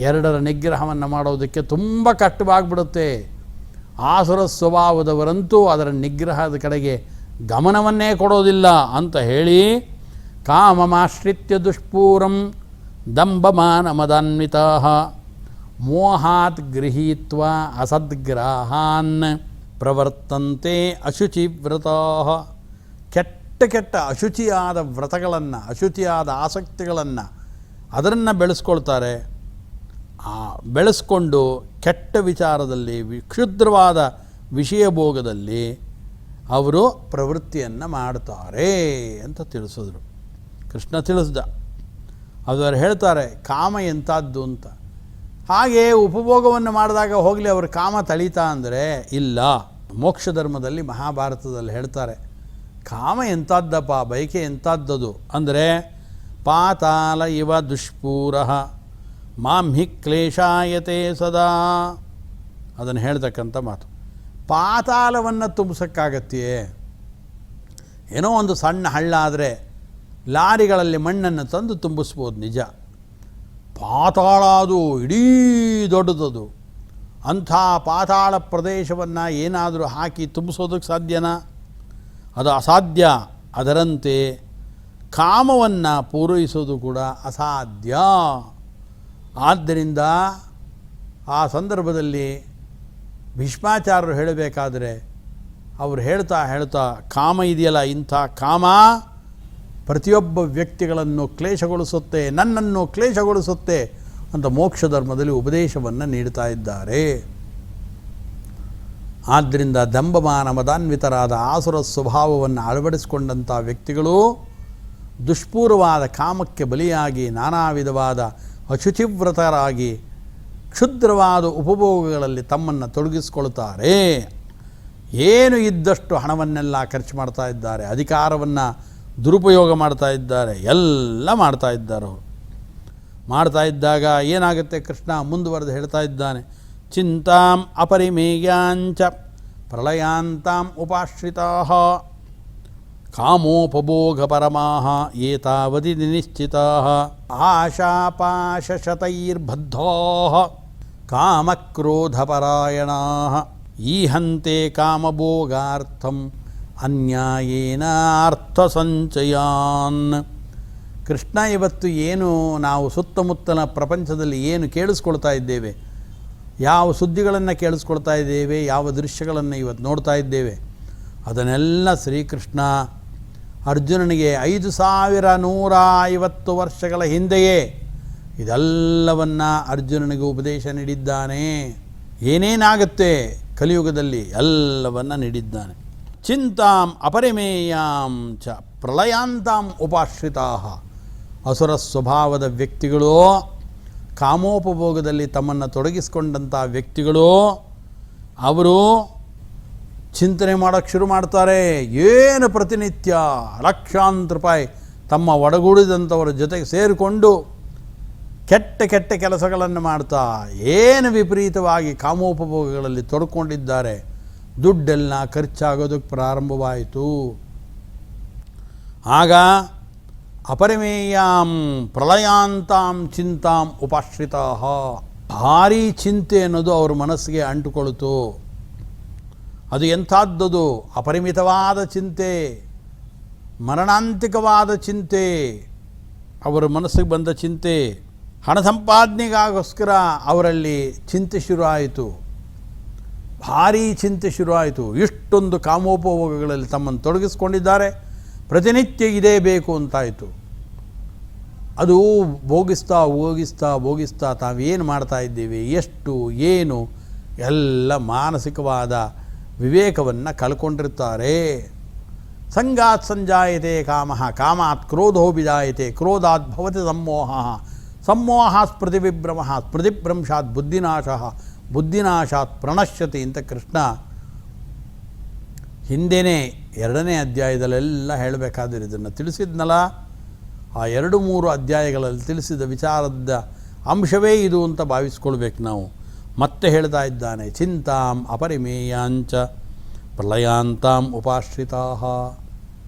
ಎರಡರ ನಿಗ್ರಹವನ್ನು ಮಾಡೋದಕ್ಕೆ ತುಂಬ ಕಷ್ಟವಾಗಿಬಿಡುತ್ತೆ. ಆಸುರ ಸ್ವಭಾವದವರಂತೂ ಅದರ ನಿಗ್ರಹದ ಕಡೆಗೆ ಗಮನವನ್ನೇ ಕೊಡೋದಿಲ್ಲ ಅಂತ ಹೇಳಿ ಕಾಮಮಾಶ್ರಿತ್ಯ ದುಷ್ಪೂರಂ ದಂಭಮಾನ ಮದಾನ್ವಿತಃ ಮೋಹಾತ್ ಗೃಹೀತ್ವ ಅಸದ್ಗ್ರಾಹಾನ್ ಪ್ರವರ್ತಂತೆ ಅಶುಚಿವ್ರತಃ. ಕೆಟ್ಟ ಅಶುಚಿಯಾದ ವ್ರತಗಳನ್ನು, ಅಶುಚಿಯಾದ ಆಸಕ್ತಿಗಳನ್ನು ಅದನ್ನು ಬೆಳೆಸ್ಕೊಳ್ತಾರೆ. ಬೆಳೆಸ್ಕೊಂಡು ಕೆಟ್ಟ ವಿಚಾರದಲ್ಲಿ, ಕ್ಷುದ್ರವಾದ ವಿಷಯ ಭೋಗದಲ್ಲಿ ಅವರು ಪ್ರವೃತ್ತಿಯನ್ನು ಮಾಡ್ತಾರೆ ಅಂತ ತಿಳಿಸಿದ್ರು. ಕೃಷ್ಣ ತಿಳಿಸ್ದ. ಅವರು ಹೇಳ್ತಾರೆ ಕಾಮ ಎಂಥದ್ದು ಅಂತ. ಹಾಗೆ ಉಪಭೋಗವನ್ನು ಮಾಡಿದಾಗ ಹೋಗಲಿ ಅವ್ರ ಕಾಮ ತಳೀತಾ ಅಂದರೆ ಇಲ್ಲ. ಮೋಕ್ಷ ಧರ್ಮದಲ್ಲಿ ಮಹಾಭಾರತದಲ್ಲಿ ಹೇಳ್ತಾರೆ, ಕಾಮ ಎಂಥದ್ದಪ್ಪ, ಬಯಕೆ ಎಂಥದ್ದದು ಅಂದರೆ ಪಾತಾಲ ಇವ ದುಷ್ಪೂರ ಮಾಂ ಹಿ ಕ್ಲೇಶಾಯತೆ ಸದಾ. ಅದನ್ನು ಹೇಳ್ತಕ್ಕಂಥ ಮಾತು. ಪಾತಾಳವನ್ನು ತುಂಬಿಸೋಕ್ಕಾಗತ್ತೆಯೇ? ಏನೋ ಒಂದು ಸಣ್ಣ ಹಳ್ಳ ಆದರೆ ಲಾರಿಗಳಲ್ಲಿ ಮಣ್ಣನ್ನು ತಂದು ತುಂಬಿಸ್ಬೋದು, ನಿಜ. ಪಾತಾಳ ಅದು ಇಡೀ ದೊಡ್ಡದದು. ಅಂಥ ಪಾತಾಳ ಪ್ರದೇಶವನ್ನು ಏನಾದರೂ ಹಾಕಿ ತುಂಬಿಸೋದಕ್ಕೆ ಸಾಧ್ಯನಾ? ಅದು ಅಸಾಧ್ಯ. ಅದರಂತೆ ಕಾಮವನ್ನು ಪೂರೈಸೋದು ಕೂಡ ಅಸಾಧ್ಯ. ಆದ್ದರಿಂದ ಆ ಸಂದರ್ಭದಲ್ಲಿ ಭೀಷ್ಮಾಚಾರ್ಯರು ಹೇಳಬೇಕಾದ್ರೆ ಅವರು ಹೇಳ್ತಾ ಕಾಮ ಇದೆಯಲ್ಲ, ಇಂಥ ಕಾಮ ಪ್ರತಿಯೊಬ್ಬ ವ್ಯಕ್ತಿಗಳನ್ನು ಕ್ಲೇಶಗೊಳಿಸುತ್ತೆ, ನನ್ನನ್ನು ಕ್ಲೇಶಗೊಳಿಸುತ್ತೆ ಅಂತ ಮೋಕ್ಷ ಧರ್ಮದಲ್ಲಿ ಉಪದೇಶವನ್ನು ನೀಡ್ತಾ ಇದ್ದಾರೆ. ಆದ್ದರಿಂದ ದಂಭಮಾನ ಮದಾನ್ವಿತರಾದ ಆಸುರ ಸ್ವಭಾವವನ್ನು ಅಳವಡಿಸಿಕೊಂಡಂಥ ವ್ಯಕ್ತಿಗಳು ದುಷ್ಪೂರ್ವವಾದ ಕಾಮಕ್ಕೆ ಬಲಿಯಾಗಿ ನಾನಾ ವಿಧವಾದ ಅಶುಚಿವ್ರತರಾಗಿ ಕ್ಷುದ್ರವಾದ ಉಪಭೋಗಗಳಲ್ಲಿ ತಮ್ಮನ್ನು ತೊಡಗಿಸಿಕೊಳ್ತಾರೆ. ಏನು ಇದ್ದಷ್ಟು ಹಣವನ್ನೆಲ್ಲ ಖರ್ಚು ಮಾಡ್ತಾ ಇದ್ದಾರೆ, ಅಧಿಕಾರವನ್ನು ದುರುಪಯೋಗ ಮಾಡ್ತಾ ಇದ್ದಾರೆ, ಎಲ್ಲ ಮಾಡ್ತಾ ಇದ್ದಾರೆ. ಅವರು ಮಾಡ್ತಾ ಇದ್ದಾಗ ಏನಾಗುತ್ತೆ, ಕೃಷ್ಣ ಮುಂದುವರೆದು ಹೇಳ್ತಾ ಇದ್ದಾನೆ, ಚಿಂತಾಂ ಅಪರಿಮೇಯಾಂಚ ಪ್ರಳಯಾಂತಾಂ ಉಪಾಶ್ರಿತಾಃ ಕಾಮೋಪಭೋಗಪರಮಾಃ ಏತಾವದಿ ನಿಶ್ಚಿತಾಃ ಆಶಾಪಾಶಶತೈರ್ಬದ್ಧಾಃ ಕಾಮಕ್ರೋಧಪರಾಯಣಾಃ ಈಹಂತೆ ಕಾಮಭೋಗಾರ್ಥಂ ಅನ್ಯಾಯೇನ ಅರ್ಥಸಂಚಯಾನ್. ಕೃಷ್ಣ, ಇವತ್ತು ಏನು ನಾವು ಸುತ್ತಮುತ್ತಲ ಪ್ರಪಂಚದಲ್ಲಿ ಏನು ಕೇಳಿಸ್ಕೊಳ್ತಾ ಇದ್ದೇವೆ, ಯಾವ ಸುದ್ದಿಗಳನ್ನು ಕೇಳಿಸ್ಕೊಳ್ತಾ ಇದ್ದೇವೆ, ಯಾವ ದೃಶ್ಯಗಳನ್ನು ಇವತ್ತು ನೋಡ್ತಾ ಇದ್ದೇವೆ, ಅದನ್ನೆಲ್ಲ ಶ್ರೀಕೃಷ್ಣ ಅರ್ಜುನನಿಗೆ 5150 ವರ್ಷಗಳ ಹಿಂದೆಯೇ ಇದೆಲ್ಲವನ್ನು ಅರ್ಜುನನಿಗೆ ಉಪದೇಶ ನೀಡಿದ್ದಾನೆ. ಏನೇನಾಗುತ್ತೆ ಕಲಿಯುಗದಲ್ಲಿ ಎಲ್ಲವನ್ನು ನೀಡಿದ್ದಾನೆ. ಚಿಂತಾಂ ಅಪರಿಮೇಯಾಂ ಚ ಪ್ರಳಯಾಂತಾಂ ಉಪಾಶ್ರಿತಾಃ. ಅಸುರ ಸ್ವಭಾವದ ವ್ಯಕ್ತಿಗಳು, ಕಾಮೋಪಭೋಗದಲ್ಲಿ ತಮ್ಮನ್ನು ತೊಡಗಿಸಿಕೊಂಡಂಥ ವ್ಯಕ್ತಿಗಳು, ಅವರು ಚಿಂತನೆ ಮಾಡೋಕ್ಕೆ ಶುರು ಮಾಡ್ತಾರೆ. ಏನು ಪ್ರತಿನಿತ್ಯ ಲಕ್ಷಾಂತರ ರೂಪಾಯಿ ತಮ್ಮ ಒಡಗೂಡಿದಂಥವರ ಜೊತೆಗೆ ಸೇರಿಕೊಂಡು ಕೆಟ್ಟ ಕೆಟ್ಟ ಕೆಲಸಗಳನ್ನು ಮಾಡ್ತಾ ಏನು ವಿಪರೀತವಾಗಿ ಕಾಮೋಪಭೋಗಗಳಲ್ಲಿ ತೊಡ್ಕೊಂಡಿದ್ದಾರೆ. ದುಡ್ಡೆಲ್ಲ ಖರ್ಚಾಗೋದಕ್ಕೆ ಪ್ರಾರಂಭವಾಯಿತು. ಆಗ ಅಪರಿಮೇಯಾಂ ಪ್ರಳಯಾಂತಾಂ ಚಿಂತಾಂ ಉಪಾಶ್ರಿತಾಃ. ಭಾರೀ ಚಿಂತೆ ಅನ್ನೋದು ಅವ್ರ ಮನಸ್ಸಿಗೆ ಅಂಟುಕೊಳ್ತು. ಅದು ಎಂಥದ್ದದು? ಅಪರಿಮಿತವಾದ ಚಿಂತೆ, ಮರಣಾಂತಿಕವಾದ ಚಿಂತೆ, ಅವರ ಮನಸ್ಸಿಗೆ ಬಂದ ಚಿಂತೆ. ಹಣ ಸಂಪಾದನೆಗೋಸ್ಕರ ಅವರಲ್ಲಿ ಚಿಂತೆ ಶುರುವಾಯಿತು, ಭಾರೀ ಚಿಂತೆ ಶುರುವಾಯಿತು. ಇಷ್ಟೊಂದು ಕಾಮೋಪಭೋಗಗಳಲ್ಲಿ ತಮ್ಮನ್ನು ತೊಡಗಿಸ್ಕೊಂಡಿದ್ದಾರೆ. ಪ್ರತಿನಿತ್ಯ ಇದೇ ಬೇಕು ಅಂತಾಯಿತು. ಅದು ಭೋಗಿಸ್ತಾ ತಾವೇನು ಮಾಡ್ತಾ ಇದ್ದೀವಿ, ಎಷ್ಟು ಏನು ಎಲ್ಲ ಮಾನಸಿಕವಾದ ವಿವೇಕವನ್ನು ಕಳ್ಕೊಂಡಿರ್ತಾರೆ. ಸಂಗಾತ್ ಸಂಜಾಯತೆ ಕಾಮಃ ಕಾಮಾತ್ ಕ್ರೋಧೋ ಬಿಜಾಯತೆ ಕ್ರೋಧಾತ್ ಭವತಿ ಸಮ್ಮೋಹಃ ಸಮ್ಮೋಹಾತ್ ಸ್ಮೃತಿವಿಭ್ರಮಃ ಸ್ಮೃತಿಭ್ರಂಶಾತ್ ಬುದ್ಧಿನಾಶಃ ಬುದ್ಧಿನಾಶಾತ್ ಪ್ರಣಶ್ಯತಿ ಅಂತ ಕೃಷ್ಣ ಹಿಂದೆಯೇ 2ನೇ ಅಧ್ಯಾಯದಲ್ಲೆಲ್ಲ ಹೇಳಬೇಕಾದ್ರೆ ಇದನ್ನು ತಿಳಿಸಿದ್ನಲ್ಲ. ಆ 2-3 ಅಧ್ಯಾಯಗಳಲ್ಲಿ ತಿಳಿಸಿದ ವಿಚಾರದ ಅಂಶವೇ ಇದು ಅಂತ ಭಾವಿಸ್ಕೊಳ್ಬೇಕು ನಾವು. ಮತ್ತೆ ಹೇಳ್ತಾ ಇದ್ದಾನೆ, ಚಿಂತಾಂ ಅಪರಿಮೇಯಾಂಚ ಪ್ರಳಯಾಂತಾಂ ಉಪಾಶ್ರಿತಾಃ.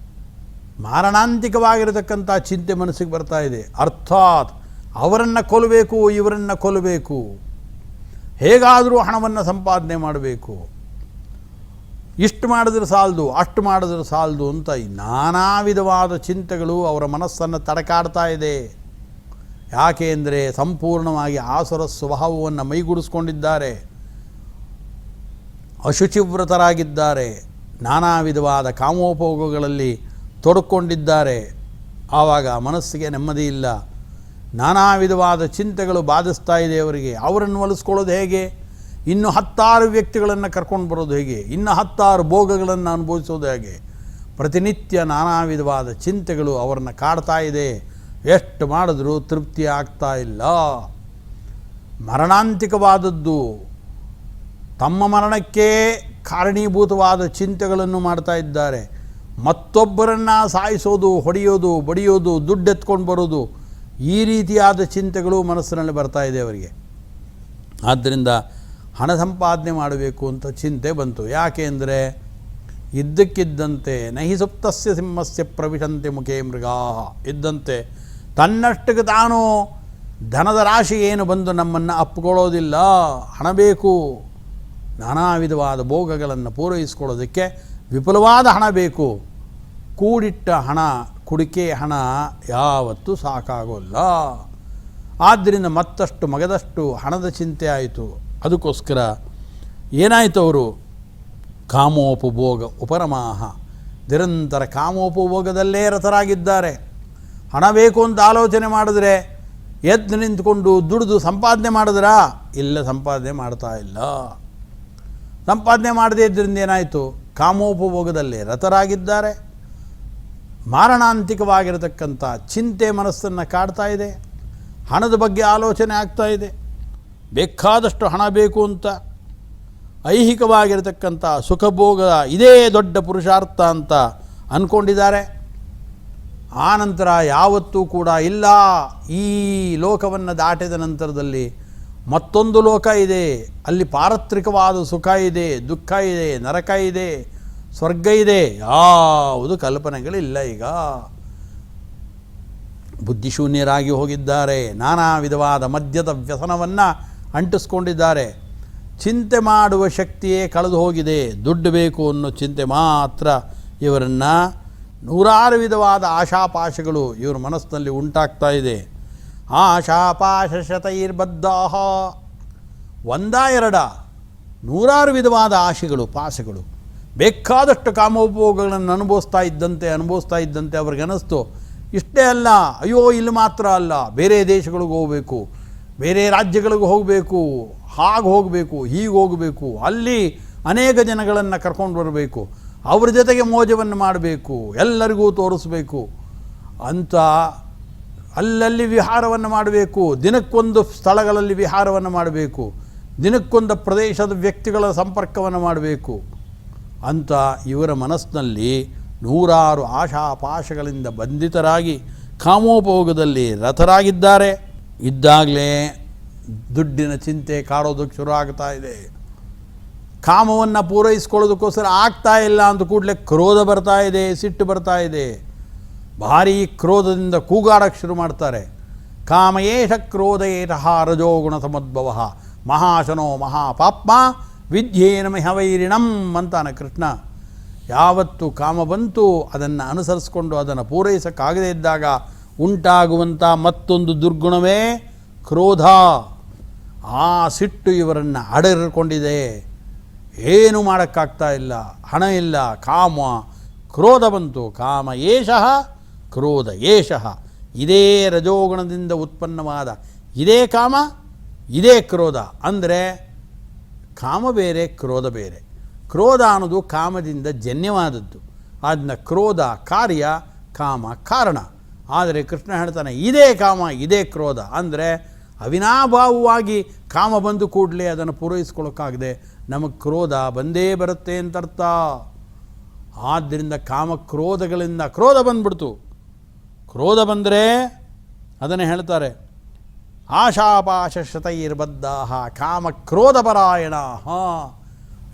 ಮಾರಣಾಂತಿಕವಾಗಿರತಕ್ಕಂಥ ಚಿಂತೆ ಮನಸ್ಸಿಗೆ ಬರ್ತಾ ಇದೆ. ಅರ್ಥಾತ್ ಅವರನ್ನು ಕೊಲ್ಲಬೇಕು, ಇವರನ್ನು ಕೊಲ್ಲಬೇಕು, ಹೇಗಾದರೂ ಹಣವನ್ನು ಸಂಪಾದನೆ ಮಾಡಬೇಕು, ಇಷ್ಟು ಮಾಡಿದ್ರೆ ಸಾಲದು, ಅಷ್ಟು ಮಾಡಿದ್ರೆ ಸಾಲದು ಅಂತ ನಾನಾ ವಿಧವಾದ ಚಿಂತೆಗಳು ಅವರ ಮನಸ್ಸನ್ನು ತಡಕಾಡ್ತಾ ಇದೆ. ಯಾಕೆ ಅಂದರೆ ಸಂಪೂರ್ಣವಾಗಿ ಆಸುರ ಸ್ವಭಾವವನ್ನು ಮೈಗೂಡಿಸ್ಕೊಂಡಿದ್ದಾರೆ, ಅಶುಚಿವ್ರತರಾಗಿದ್ದಾರೆ, ನಾನಾ ವಿಧವಾದ ಕಾಮೋಪಭೋಗಗಳಲ್ಲಿ ತೊಡಕೊಂಡಿದ್ದಾರೆ. ಆವಾಗ ಮನಸ್ಸಿಗೆ ನೆಮ್ಮದಿ ಇಲ್ಲ, ನಾನಾ ವಿಧವಾದ ಚಿಂತೆಗಳು ಬಾಧಿಸ್ತಾ ಇದೆ ಅವರಿಗೆ. ಅವರನ್ನು ಒಲಿಸ್ಕೊಳ್ಳೋದು ಹೇಗೆ? ಇನ್ನು 10 ವ್ಯಕ್ತಿಗಳನ್ನು ಕರ್ಕೊಂಡು ಬರೋದು ಹೇಗೆ? ಇನ್ನು 10 ಭೋಗಗಳನ್ನು ಅನುಭವಿಸೋದು ಹೇಗೆ? ಪ್ರತಿನಿತ್ಯ ನಾನಾ ವಿಧವಾದ ಚಿಂತೆಗಳು ಅವರನ್ನು ಕಾಡ್ತಾ ಇದೆ. ಎಷ್ಟು ಮಾಡಿದ್ರೂ ತೃಪ್ತಿ ಆಗ್ತಾ ಇಲ್ಲ. ಮರಣಾಂತಿಕವಾದದ್ದು, ತಮ್ಮ ಮರಣಕ್ಕೆ ಕಾರಣೀಭೂತವಾದ ಚಿಂತೆಗಳನ್ನು ಮಾಡ್ತಾ ಇದ್ದಾರೆ. ಮತ್ತೊಬ್ಬರನ್ನು ಸಾಯಿಸೋದು, ಹೊಡೆಯೋದು, ಬಡಿಯೋದು, ದುಡ್ಡೆತ್ಕೊಂಡು ಬರೋದು, ಈ ರೀತಿಯಾದ ಚಿಂತೆಗಳು ಮನಸ್ಸಿನಲ್ಲಿ ಬರ್ತಾ ಇದೆ ಅವರಿಗೆ. ಆದ್ದರಿಂದ ಹಣ ಸಂಪಾದನೆ ಮಾಡಬೇಕು ಅಂತ ಚಿಂತೆ ಬಂತು. ಯಾಕೆ ಅಂದರೆ ಇದ್ದಕ್ಕಿದ್ದಂತೆ ನಹಿ ಸುಪ್ತಸ್ಯ ಸಿಂಹಸ್ಯ ಪ್ರವಿಶಂತೆ ಮುಖೇ ಮೃಗಾಃ ಇದ್ದಂತೆ ತನ್ನಷ್ಟಕ್ಕೆ ತಾನು ಧನದ ರಾಶಿ ಏನು ಬಂದು ನಮ್ಮನ್ನು ಅಪ್ಪಿಕೊಳ್ಳೋದಿಲ್ಲ. ಹಣ ಬೇಕು, ನಾನಾ ವಿಧವಾದ ಭೋಗಗಳನ್ನು ಪೂರೈಸಿಕೊಳ್ಳೋದಕ್ಕೆ ವಿಪುಲವಾದ ಹಣ ಬೇಕು. ಕೂಡಿಟ್ಟ ಹಣ, ಕುಡಿಕೆ ಹಣ ಯಾವತ್ತೂ ಸಾಕಾಗೋಲ್ಲ. ಆದ್ದರಿಂದ ಮತ್ತಷ್ಟು ಮಗದಷ್ಟು ಹಣದ ಚಿಂತೆ ಆಯಿತು. ಅದಕ್ಕೋಸ್ಕರ ಏನಾಯಿತು, ಅವರು ಕಾಮೋಪಭೋಗ ಉಪರಮಾಹ, ನಿರಂತರ ಕಾಮೋಪಭೋಗದಲ್ಲೇ ರತರಾಗಿದ್ದಾರೆ. ಹಣ ಬೇಕು ಅಂತ ಆಲೋಚನೆ ಮಾಡಿದ್ರೆ ಎದ್ದು ನಿಂತ್ಕೊಂಡು ದುಡಿದು ಸಂಪಾದನೆ ಮಾಡಿದ್ರಾ? ಇಲ್ಲ, ಸಂಪಾದನೆ ಮಾಡ್ತಾ ಇಲ್ಲ. ಸಂಪಾದನೆ ಮಾಡದೇ ಇದ್ದರಿಂದ ಏನಾಯಿತು, ಕಾಮೋಪಭೋಗದಲ್ಲಿ ರತರಾಗಿದ್ದಾರೆ. ಮಾರಣಾಂತಿಕವಾಗಿರತಕ್ಕಂಥ ಚಿಂತೆ ಮನಸ್ಸನ್ನು ಕಾಡ್ತಾ ಇದೆ. ಹಣದ ಬಗ್ಗೆ ಆಲೋಚನೆ ಆಗ್ತಾ ಇದೆ. ಬೇಕಾದಷ್ಟು ಹಣ ಬೇಕು ಅಂತ ಐಹಿಕವಾಗಿರತಕ್ಕಂಥ ಸುಖಭೋಗ ಇದೇ ದೊಡ್ಡ ಪುರುಷಾರ್ಥ ಅಂತ ಅಂದ್ಕೊಂಡಿದ್ದಾರೆ. ಆನಂತರ ಯಾವತ್ತೂ ಕೂಡ ಇಲ್ಲ, ಈ ಲೋಕವನ್ನು ದಾಟಿದ ನಂತರದಲ್ಲಿ ಮತ್ತೊಂದು ಲೋಕ ಇದೆ, ಅಲ್ಲಿ ಪಾರತ್ರಿಕವಾದ ಸುಖ ಇದೆ, ದುಃಖ ಇದೆ, ನರಕ ಇದೆ, ಸ್ವರ್ಗ ಇದೆ, ಯಾವುದು ಕಲ್ಪನೆಗಳಿಲ್ಲ. ಈಗ ಬುದ್ಧಿಶೂನ್ಯರಾಗಿ ಹೋಗಿದ್ದಾರೆ. ನಾನಾ ವಿಧವಾದ ಮದ್ಯದ ವ್ಯಸನವನ್ನು ಅಂಟಿಸ್ಕೊಂಡಿದ್ದಾರೆ. ಚಿಂತೆ ಮಾಡುವ ಶಕ್ತಿಯೇ ಕಳೆದು ಹೋಗಿದೆ. ದುಡ್ಡು ಬೇಕು ಅನ್ನೋ ಚಿಂತೆ ಮಾತ್ರ ಇವರನ್ನು ನೂರಾರು ವಿಧವಾದ ಆಶಾಪಾಶಗಳು ಇವರ ಮನಸ್ಸಿನಲ್ಲಿ ಉಂಟಾಗ್ತಾ ಇದೆ. ಆಶಾಪಾಶ ಶತೈರ್ಬದ್ಧಾಹ, ಒಂದ ಎರಡ, ನೂರಾರು ವಿಧವಾದ ಆಶೆಗಳು, ಪಾಶಗಳು, ಬೇಕಾದಷ್ಟು ಕಾಮೋಪಭೋಗಗಳನ್ನು ಅನುಭವಿಸ್ತಾ ಇದ್ದಂತೆ ಅವ್ರಿಗೆ ಅನ್ನಿಸ್ತು, ಇಷ್ಟೇ ಅಲ್ಲ, ಅಯ್ಯೋ ಇಲ್ಲಿ ಮಾತ್ರ ಅಲ್ಲ, ಬೇರೆ ದೇಶಗಳಿಗೆ ಹೋಗಬೇಕು, ಬೇರೆ ರಾಜ್ಯಗಳಿಗೆ ಹೋಗಬೇಕು, ಹಾಗೆ ಹೋಗಬೇಕು, ಹೀಗೆ ಹೋಗಬೇಕು, ಅಲ್ಲಿ ಅನೇಕ ಜನಗಳನ್ನು ಕರ್ಕೊಂಡು ಬರಬೇಕು, ಅವ್ರ ಜೊತೆಗೆ ಮೋಜವನ್ನು ಮಾಡಬೇಕು, ಎಲ್ಲರಿಗೂ ತೋರಿಸ್ಬೇಕು ಅಂತ ಅಲ್ಲಲ್ಲಿ ವಿಹಾರವನ್ನು ಮಾಡಬೇಕು, ದಿನಕ್ಕೊಂದು ಸ್ಥಳಗಳಲ್ಲಿ ವಿಹಾರವನ್ನು ಮಾಡಬೇಕು, ದಿನಕ್ಕೊಂದು ಪ್ರದೇಶದ ವ್ಯಕ್ತಿಗಳ ಸಂಪರ್ಕವನ್ನು ಮಾಡಬೇಕು ಅಂತ ಇವರ ಮನಸ್ಸಿನಲ್ಲಿ ನೂರಾರು ಆಶಾಪಾಶಗಳಿಂದ ಬಂಧಿತರಾಗಿ ಕಾಮೋಪಭೋಗದಲ್ಲಿ ರತರಾಗಿದ್ದಾರೆ. ಇದ್ದಾಗಲೇ ದುಡ್ಡಿನ ಚಿಂತೆ ಕಾಡೋದಕ್ಕೆ ಶುರು ಆಗ್ತಾ ಇದೆ. ಕಾಮವನ್ನು ಪೂರೈಸ್ಕೊಳ್ಳೋದಕ್ಕೋಸ್ಕರ ಆಗ್ತಾ ಇಲ್ಲ ಅಂತ ಕೂಡಲೇ ಕ್ರೋಧ ಬರ್ತಾ ಇದೆ, ಸಿಟ್ಟು ಬರ್ತಾ ಇದೆ. ಭಾರೀ ಕ್ರೋಧದಿಂದ ಕೂಗಾಡಕ್ಕೆ ಶುರು ಮಾಡ್ತಾರೆ. ಕಾಮಯೇಷ ಕ್ರೋಧಯೇಷ ರಜೋಗುಣ ಸಮದ್ಭವ ಮಹಾಶನೋ ಮಹಾಪಾಪ್ಮ ವಿದ್ಯೇನ ಮಿಹವೈರಿಣಂ ಅಂತಾನೆ ಕೃಷ್ಣ. ಯಾವತ್ತು ಕಾಮ ಬಂತು ಅದನ್ನು ಅನುಸರಿಸ್ಕೊಂಡು ಅದನ್ನು ಪೂರೈಸೋಕ್ಕಾಗದೇ ಇದ್ದಾಗ ಉಂಟಾಗುವಂಥ ಮತ್ತೊಂದು ದುರ್ಗುಣವೇ ಕ್ರೋಧ. ಆ ಸಿಟ್ಟು ಇವರನ್ನು ಅಡಗಿಕೊಂಡಿದೆ. ಏನು ಮಾಡೋಕ್ಕಾಗ್ತಾ ಇಲ್ಲ, ಹಣ ಇಲ್ಲ, ಕಾಮ ಕ್ರೋಧ ಬಂತು. ಕಾಮ ಏಷಃ ಕ್ರೋಧ ಏಷಃ, ಇದೇ ರಜೋಗುಣದಿಂದ ಉತ್ಪನ್ನವಾದ ಇದೇ ಕಾಮ, ಇದೇ ಕ್ರೋಧ. ಅಂದರೆ ಕಾಮ ಬೇರೆ, ಕ್ರೋಧ ಬೇರೆ. ಕ್ರೋಧ ಅನ್ನೋದು ಕಾಮದಿಂದ ಜನ್ಯವಾದದ್ದು, ಅದನ್ನ ಕ್ರೋಧ ಕಾರ್ಯ, ಕಾಮ ಕಾರಣ. ಆದರೆ ಕೃಷ್ಣ ಹೇಳ್ತಾನೆ ಇದೇ ಕಾಮ, ಇದೇ ಕ್ರೋಧ. ಅಂದರೆ ಅವಿನಾಭಾವವಾಗಿ ಕಾಮ ಬಂದು ಕೂಡಲೇ ಅದನ್ನು ಪೂರೈಸ್ಕೊಳ್ಳೋಕ್ಕಾಗದೆ ನಮಗೆ ಕ್ರೋಧ ಬಂದೇ ಬರುತ್ತೆ ಅಂತ ಅರ್ಥ. ಆದ್ದರಿಂದ ಕಾಮಕ್ರೋಧಗಳಿಂದ ಕ್ರೋಧ ಬಂದ್ಬಿಡ್ತು. ಕ್ರೋಧ ಬಂದರೆ ಅದನ್ನು ಹೇಳ್ತಾರೆ ಆಶಾಪಾಶ ಶತೈರ್ಬದ್ಧಾಹ ಕಾಮಕ್ರೋಧಪರಾಯಣಾಹ.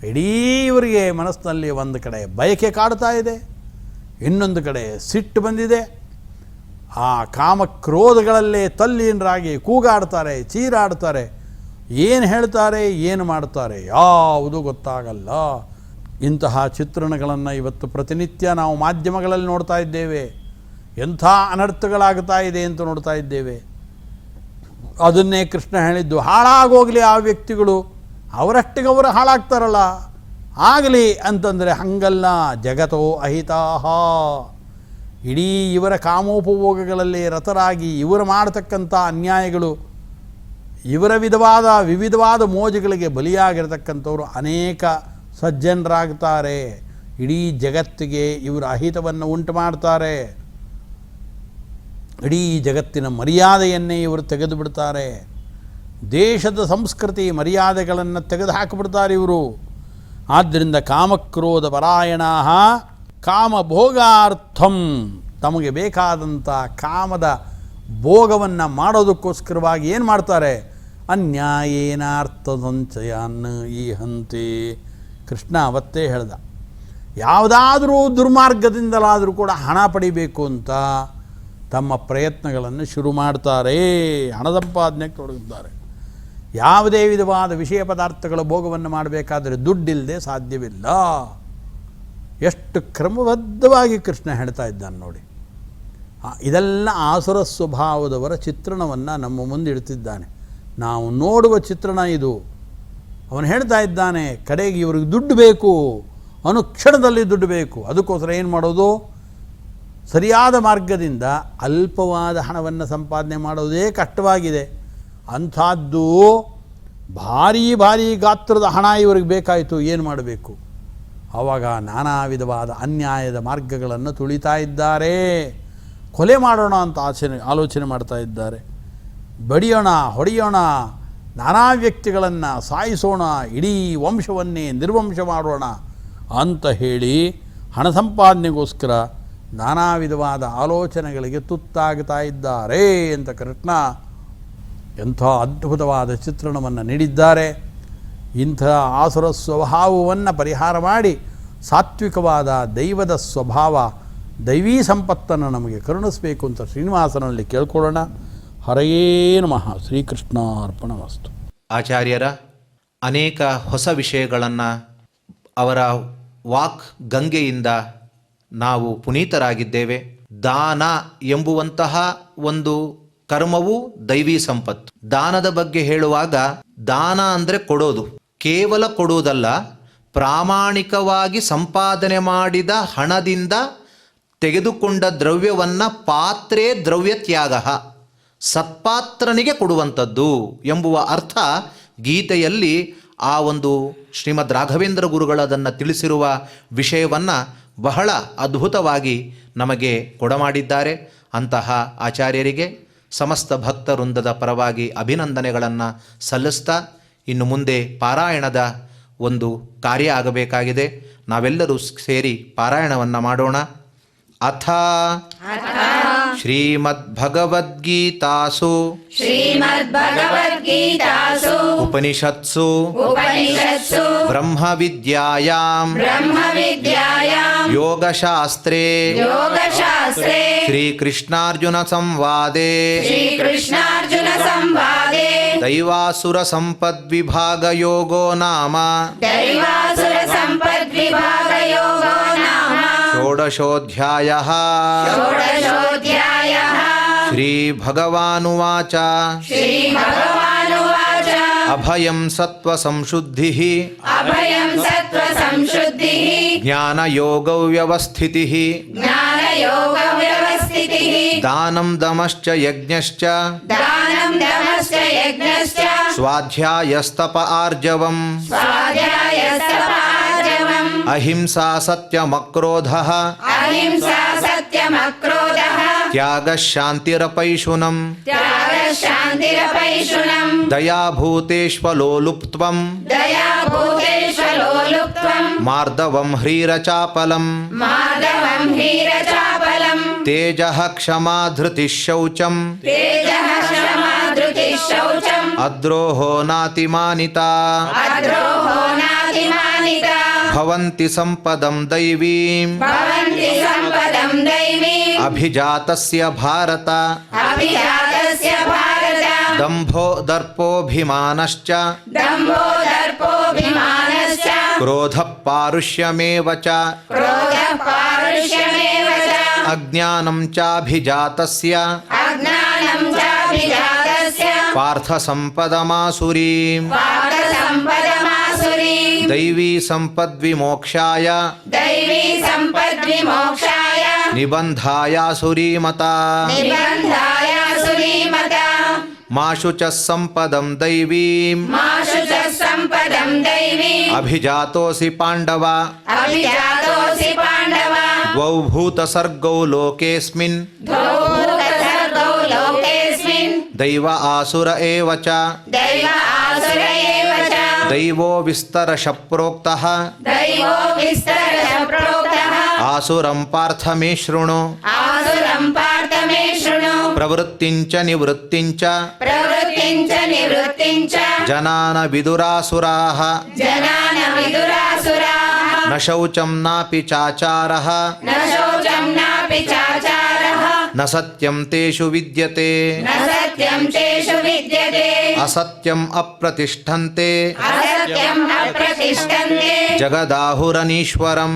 ಇಡೀ ಇವರಿಗೆ ಮನಸ್ಸಿನಲ್ಲಿ ಒಂದು ಕಡೆ ಬಯಕೆ ಕಾಡ್ತಾ ಇದೆ, ಇನ್ನೊಂದು ಕಡೆ ಸಿಟ್ಟು ಬಂದಿದೆ. ಆ ಕಾಮಕ್ರೋಧಗಳಲ್ಲೇ ತಲ್ಲೀನರಾಗಿ ಕೂಗಾಡ್ತಾರೆ, ಚೀರಾಡ್ತಾರೆ. ಏನು ಹೇಳ್ತಾರೆ, ಏನು ಮಾಡ್ತಾರೆ ಯಾವುದೂ ಗೊತ್ತಾಗಲ್ಲ. ಇಂತಹ ಚಿತ್ರಣಗಳನ್ನು ಇವತ್ತು ಪ್ರತಿನಿತ್ಯ ನಾವು ಮಾಧ್ಯಮಗಳಲ್ಲಿ ನೋಡ್ತಾ ಇದ್ದೇವೆ. ಎಂಥ ಅನರ್ಥಗಳಾಗ್ತಾ ಇದೆ ಅಂತ ನೋಡ್ತಾ ಇದ್ದೇವೆ. ಅದನ್ನೇ ಕೃಷ್ಣ ಹೇಳಿದ್ದು, ಹಾಳಾಗೋಗಲಿ ಆ ವ್ಯಕ್ತಿಗಳು, ಅವರಷ್ಟಿಗೆ ಅವರು ಹಾಳಾಗ್ತಾರಲ್ಲ, ಆಗಲಿ ಅಂತಂದರೆ ಹಂಗಲ್ಲ. ಜಗತೋ ಅಹಿತಾಹ. ಇಡೀ ಇವರ ಕಾಮೋಪಭೋಗಗಳಲ್ಲಿ ರತರಾಗಿ ಇವರು ಮಾಡತಕ್ಕಂಥ ಅನ್ಯಾಯಗಳು, ಇವರ ವಿವಿಧವಾದ ಮೋಜಗಳಿಗೆ ಬಲಿಯಾಗಿರತಕ್ಕಂಥವರು ಅನೇಕ ಸಜ್ಜನರಾಗ್ತಾರೆ. ಇಡೀ ಜಗತ್ತಿಗೆ ಇವರು ಅಹಿತವನ್ನು ಉಂಟು ಮಾಡ್ತಾರೆ. ಇಡೀ ಜಗತ್ತಿನ ಮರ್ಯಾದೆಯನ್ನೇ ಇವರು ತೆಗೆದು ಬಿಡ್ತಾರೆ. ದೇಶದ ಸಂಸ್ಕೃತಿ ಮರ್ಯಾದೆಗಳನ್ನು ತೆಗೆದು ಹಾಕಿಬಿಡ್ತಾರೆ ಇವರು. ಆದ್ದರಿಂದ ಕಾಮಕ್ರೋಧ ಪರಾಯಣಾಹ ಕಾಮಭೋಗಾರ್ಥಂ, ತಮಗೆ ಬೇಕಾದಂಥ ಕಾಮದ ಭೋಗವನ್ನು ಮಾಡೋದಕ್ಕೋಸ್ಕರವಾಗಿ ಏನು ಮಾಡ್ತಾರೆ, ಅನ್ಯಾಯೇನಾರ್ಥ ಸಂಚಯಾನ್ನ ಈ ಹಂತೆ. ಕೃಷ್ಣ ಅವತ್ತೇ ಹೇಳ್ದ, ಯಾವುದಾದ್ರೂ ದುರ್ಮಾರ್ಗದಿಂದಲಾದರೂ ಕೂಡ ಹಣ ಪಡಿಬೇಕು ಅಂತ ತಮ್ಮ ಪ್ರಯತ್ನಗಳನ್ನು ಶುರು ಮಾಡ್ತಾರೆ. ಹಣ ಸಂಪಾದನೆಗೆ ತೊಡಗುತ್ತಾರೆ. ಯಾವುದೇ ವಿಧವಾದ ವಿಷಯ ಪದಾರ್ಥಗಳ ಭೋಗವನ್ನು ಮಾಡಬೇಕಾದರೆ ದುಡ್ಡಿಲ್ಲದೆ ಸಾಧ್ಯವಿಲ್ಲ. ಎಷ್ಟು ಕ್ರಮಬದ್ಧವಾಗಿ ಕೃಷ್ಣ ಹೇಳ್ತಾ ಇದ್ದಾನೆ ನೋಡಿ. ಇದೆಲ್ಲ ಆಸುರ ಸ್ವಭಾವದವರ ಚಿತ್ರಣವನ್ನು ನಮ್ಮ ಮುಂದೆ ಇಡ್ತಿದ್ದಾನೆ. ನಾವು ನೋಡುವ ಚಿತ್ರಣ ಇದು. ಅವನು ಹೇಳ್ತಾ ಇದ್ದಾನೆ, ಕಡೆಗೆ ಇವ್ರಿಗೆ ದುಡ್ಡು ಬೇಕು, ಅನುಕ್ಷಣದಲ್ಲಿ ದುಡ್ಡು ಬೇಕು. ಅದಕ್ಕೋಸ್ಕರ ಏನು ಮಾಡೋದು? ಸರಿಯಾದ ಮಾರ್ಗದಿಂದ ಅಲ್ಪವಾದ ಹಣವನ್ನು ಸಂಪಾದನೆ ಮಾಡೋದೇ ಕಷ್ಟವಾಗಿದೆ. ಅಂಥದ್ದು ಭಾರೀ ಭಾರೀ ಗಾತ್ರದ ಹಣ ಇವರಿಗೆ ಬೇಕಾಯಿತು. ಏನು ಮಾಡಬೇಕು? ಆವಾಗ ನಾನಾ ವಿಧವಾದ ಅನ್ಯಾಯದ ಮಾರ್ಗಗಳನ್ನು ತುಳಿತಾ ಇದ್ದಾರೆ. ಕೊಲೆ ಮಾಡೋಣ ಅಂತ ಆಲೋಚನೆ ಮಾಡ್ತಾ ಇದ್ದಾರೆ. ಬಡಿಯೋಣ, ಹೊಡೆಯೋಣ, ನಾನಾ ವ್ಯಕ್ತಿಗಳನ್ನು ಸಾಯಿಸೋಣ, ಇಡೀ ವಂಶವನ್ನೇ ನಿರ್ವಂಶ ಮಾಡೋಣ ಅಂತ ಹೇಳಿ ಹಣ ಸಂಪಾದನೆಗೋಸ್ಕರ ನಾನಾ ವಿಧವಾದ ಆಲೋಚನೆಗಳಿಗೆ ತುತ್ತಾಗ್ತಾ ಇದ್ದಾರೆ ಅಂತ ಕೃಷ್ಣ ಎಂಥ ಅದ್ಭುತವಾದ ಚಿತ್ರಣವನ್ನು ನೀಡಿದ್ದಾರೆ. ಇಂಥ ಆಸುರ ಸ್ವಭಾವವನ್ನು ಪರಿಹಾರ ಮಾಡಿ ಸಾತ್ವಿಕವಾದ ದೈವದ ಸ್ವಭಾವ, ದೈವೀ ಸಂಪತ್ತನ್ನು ನಮಗೆ ಕರುಣಿಸಬೇಕು ಅಂತ ಶ್ರೀನಿವಾಸನಲ್ಲಿ ಕೇಳ್ಕೊಳ್ಳೋಣ. ಹರಯೇ ನಮಃ. ಶ್ರೀಕೃಷ್ಣಾರ್ಪಣಮಸ್ತು. ಆಚಾರ್ಯರ ಅನೇಕ ಹೊಸ ವಿಷಯಗಳನ್ನು ಅವರ ವಾಕ್ ಗಂಗೆಯಿಂದ ನಾವು ಪುನೀತರಾಗಿದ್ದೇವೆ. ದಾನ ಎಂಬುವಂತಹ ಒಂದು ಕರ್ಮವು ದೈವೀ ಸಂಪತ್ತು. ದಾನದ ಬಗ್ಗೆ ಹೇಳುವಾಗ ದಾನ ಅಂದರೆ ಕೊಡೋದು, ಕೇವಲ ಕೊಡುವುದಲ್ಲ, ಪ್ರಾಮಾಣಿಕವಾಗಿ ಸಂಪಾದನೆ ಮಾಡಿದ ಹಣದಿಂದ ತೆಗೆದುಕೊಂಡ ದ್ರವ್ಯವನ್ನು ಪಾತ್ರೇ ದ್ರವ್ಯ ತ್ಯಾಗ, ಸತ್ಪಾತ್ರನಿಗೆ ಕೊಡುವಂಥದ್ದು ಎಂಬುವ ಅರ್ಥ ಗೀತೆಯಲ್ಲಿ ಆ ಒಂದು ಶ್ರೀಮದ್ ರಾಘವೇಂದ್ರ ಗುರುಗಳದನ್ನು ತಿಳಿಸಿರುವ ವಿಷಯವನ್ನು ಬಹಳ ಅದ್ಭುತವಾಗಿ ನಮಗೆ ಕೊಡಮಾಡಿದ್ದಾರೆ. ಅಂತಹ ಆಚಾರ್ಯರಿಗೆ ಸಮಸ್ತ ಭಕ್ತ ವೃಂದದ ಪರವಾಗಿ ಅಭಿನಂದನೆಗಳನ್ನು ಸಲ್ಲಿಸ್ತಾ, ಇನ್ನು ಮುಂದೆ ಪಾರಾಯಣದ ಒಂದು ಕಾರ್ಯ ಆಗಬೇಕಾಗಿದೆ. ನಾವೆಲ್ಲರೂ ಸೇರಿ ಪಾರಾಯಣವನ್ನು ಮಾಡೋಣ. ಅಥ ಶ್ರೀಮದ್ಭಗವದ್ಗೀತಾಸು ಉಪನಿಷತ್ಸು ಬ್ರಹ್ಮವಿದ್ಯಾಯಾಂ ಯೋಗಶಾಸ್ತ್ರೇ ಶ್ರೀಕೃಷ್ಣಾರ್ಜುನ ಸಂವಾದೇ ದೈವಾಸುರ ಸಂಪದ್ವಿಭಾಗಯೋಗೋ ನಾಮ ಷೋಡಶೋಧ್ಯಾಯಃ. ಶ್ರೀಭಗವಾನುವಾಚ ಅಭಯಂ ಸತ್ವಸಂಶುದ್ಧಿಃ ಜ್ಞಾನಯೋಗೋ ವ್ಯವಸ್ಥಿತಿಃ ದಾನಂ ದಮಶ್ಚ ಯಜ್ಞಶ್ಚ ಸ್ವಾಧ್ಯಾಯಸ್ತಪ ಆರ್ಜವಂ ಅಹಿಂಸಾ ಸತ್ಯಮಕ್ರೋಧಃ ತ್ಯಾಗಃ ಶಾಂತಿರಪೈಶುನಂ ದಯಾ ಭೂತೇಷ್ವಲೋಲುಪ್ತ್ವಂ ಮಾರ್ದವಂ ಹ್ರೀರಚಾಪಲಂ ತೇಜಃ ಕ್ಷಮಾ ಧೃತಿಃ ಶೌಚಂ ಅದ್ರೋಹೋ ನಾತಿಮಾನಿತಾ ಭವಂತಿ ಸಂಪದಂ ದೈವೀಂ ಅಭಿಜಾತಸ್ಯ ಭಾರತ ದಂಭೋ ದರ್ಪೋಭಿಮಾನಶ್ಚ ಕ್ರೋಧಃ ಪಾರುಷ್ಯಮೇವ ಚ ಅಜ್ಞಾನಂ ಚಾಭಿಜಾತಸ್ಯ ಪಾರ್ಥ ಸಂಪದಮಾಸುರೀಂ ದೈವೀ ಸಂಪದ್ವಿಮೋಕ್ಷಾಯ ನಿಬಂಧಾಯಾಸುರೀಮತಾ ಮಾಶು ಚ ಸಂಪದಂ ದೈವೀಂ ಅಭಿಜಾತೋಸಿ ಪಾಂಡವ ದ್ವೌ ಭೂತಸರ್ಗೌ ಲೋಕೇಸ್ಮಿನ್ ದೈವ ಆಸುರ ಏವ ಚ ದೈವೋ ವಿಸ್ತರಶ ಪ್ರೋಕ್ತಃ ಆಸುರಂ ಪಾರ್ಥ ಮೇ ಶೃಣು ಪ್ರವೃತ್ತಿಂಚ ನಿವೃತ್ತಿಂಚ ಜನಾನ ವಿದುರಾಸುರಾಃ ನ ಶೌಚಂ ನಾಪಿ ಚಾಚಾರಃ ನ ಸತ್ಯಂ ತೇಷು ವಿದ್ಯತೆ ಅಸತ್ಯಂ ಅಪ್ರತಿಷ್ಠಂತೆ ಜಗದಾಹುರನೀಶ್ವರಂ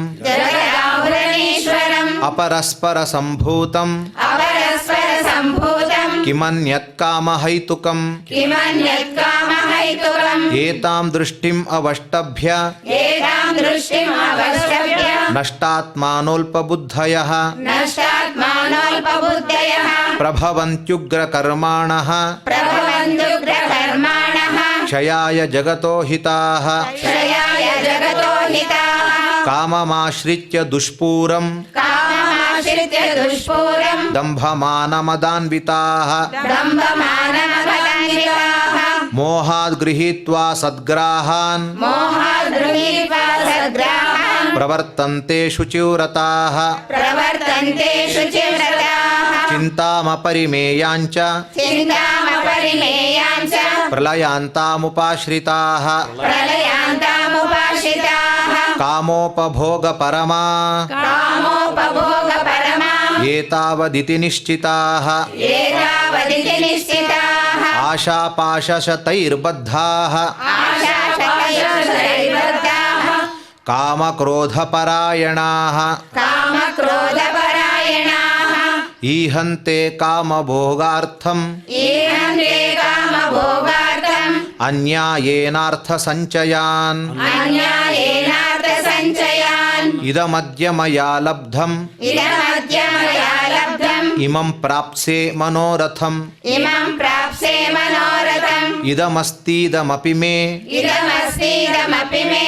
अपरस्पर सम्भूतम् अपरस्पर सम्भूतम् किमन्यत् कामहैतुकम् किमन्यत् कामहैतुकम् एतां दृष्टिम् अवष्टभ्य एतां दृष्टिम् अवष्टभ्य नष्टात्मानोऽल्पबुद्धयः नष्टात्मानोऽल्पबुद्धयः प्रभवन्त्युग्रकर्माणः प्रभवन्त्युग्रकर्माणः क्षयाय जगतो हिताः क्षयाय जगतो हिताः काममाश्रित्य दुष्पूरम् काममाश्रित्य दुष्पूरम् दम्भमानमदान्विताः दम्भमानमदान्विताः मोहाद् गृहीत्वा सद्ग्राहान् मोहाद् गृहीत्वा सद्ग्राहान् प्रवर्तन्ते शुचिव्रताः प्रवर्तन्ते शुचिव्रताः चिन्तामपरिमेयाञ्च चिन्तामपरिमेयाञ्च प्रलयान्तामुपाश्रिताः प्रलयान्तामुपाश्रिताः कामोपभोगपरमा कामोपभोगपरमा एतावदिति निश्चिताः एतावदिति निश्चिताः आशापाशशतैर्बद्धाः आशाशतैर्बद्धाः कामक्रोधपरायणाः कामक्रोधपरायणाः ईहन्ते कामभोगार्थम् ईहन्ते कामभोगार्थम् अन्यायेनार्थसञ्चयान् अन्यायेनार्थसञ्चयान् इदमद्य मया लब्धम् इदमद्य मया लब्धम् इमं प्राप्स्ये मनोरथम् इमं प्राप्स्ये मनोरथम् इदमस्तीदमपि मे इदमस्तीदमपि मे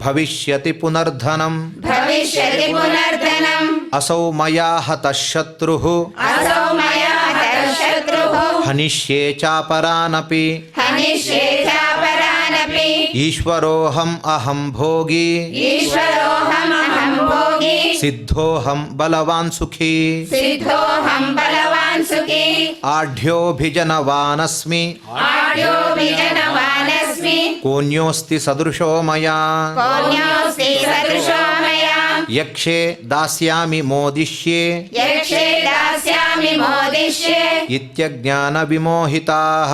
भविष्यति पुनर्धनम् भविष्यति पुनर्धनम् असौ मया हतः शत्रुः असौ मया हतः शत्रुः हनिष्ये चापरानपि हनिष्ये चापरानपि ईश्वरोऽहम् अहं भोगी ईश्वरोऽहमहं भोगी सिद्धोऽहं बलवान् सुखी सिद्धोऽहं बलवान् सुखी आढ्योऽभिजनवानस्मि आढ्योऽभिजनवानस्मि कोऽन्योऽस्ति सदृशो मया कोऽन्योऽस्ति सदृशो मया यक्षे दास्यामि मोदिष्ये यक्षे दास्यामि मोदिष्ये इत्यज्ञानविमोहिताः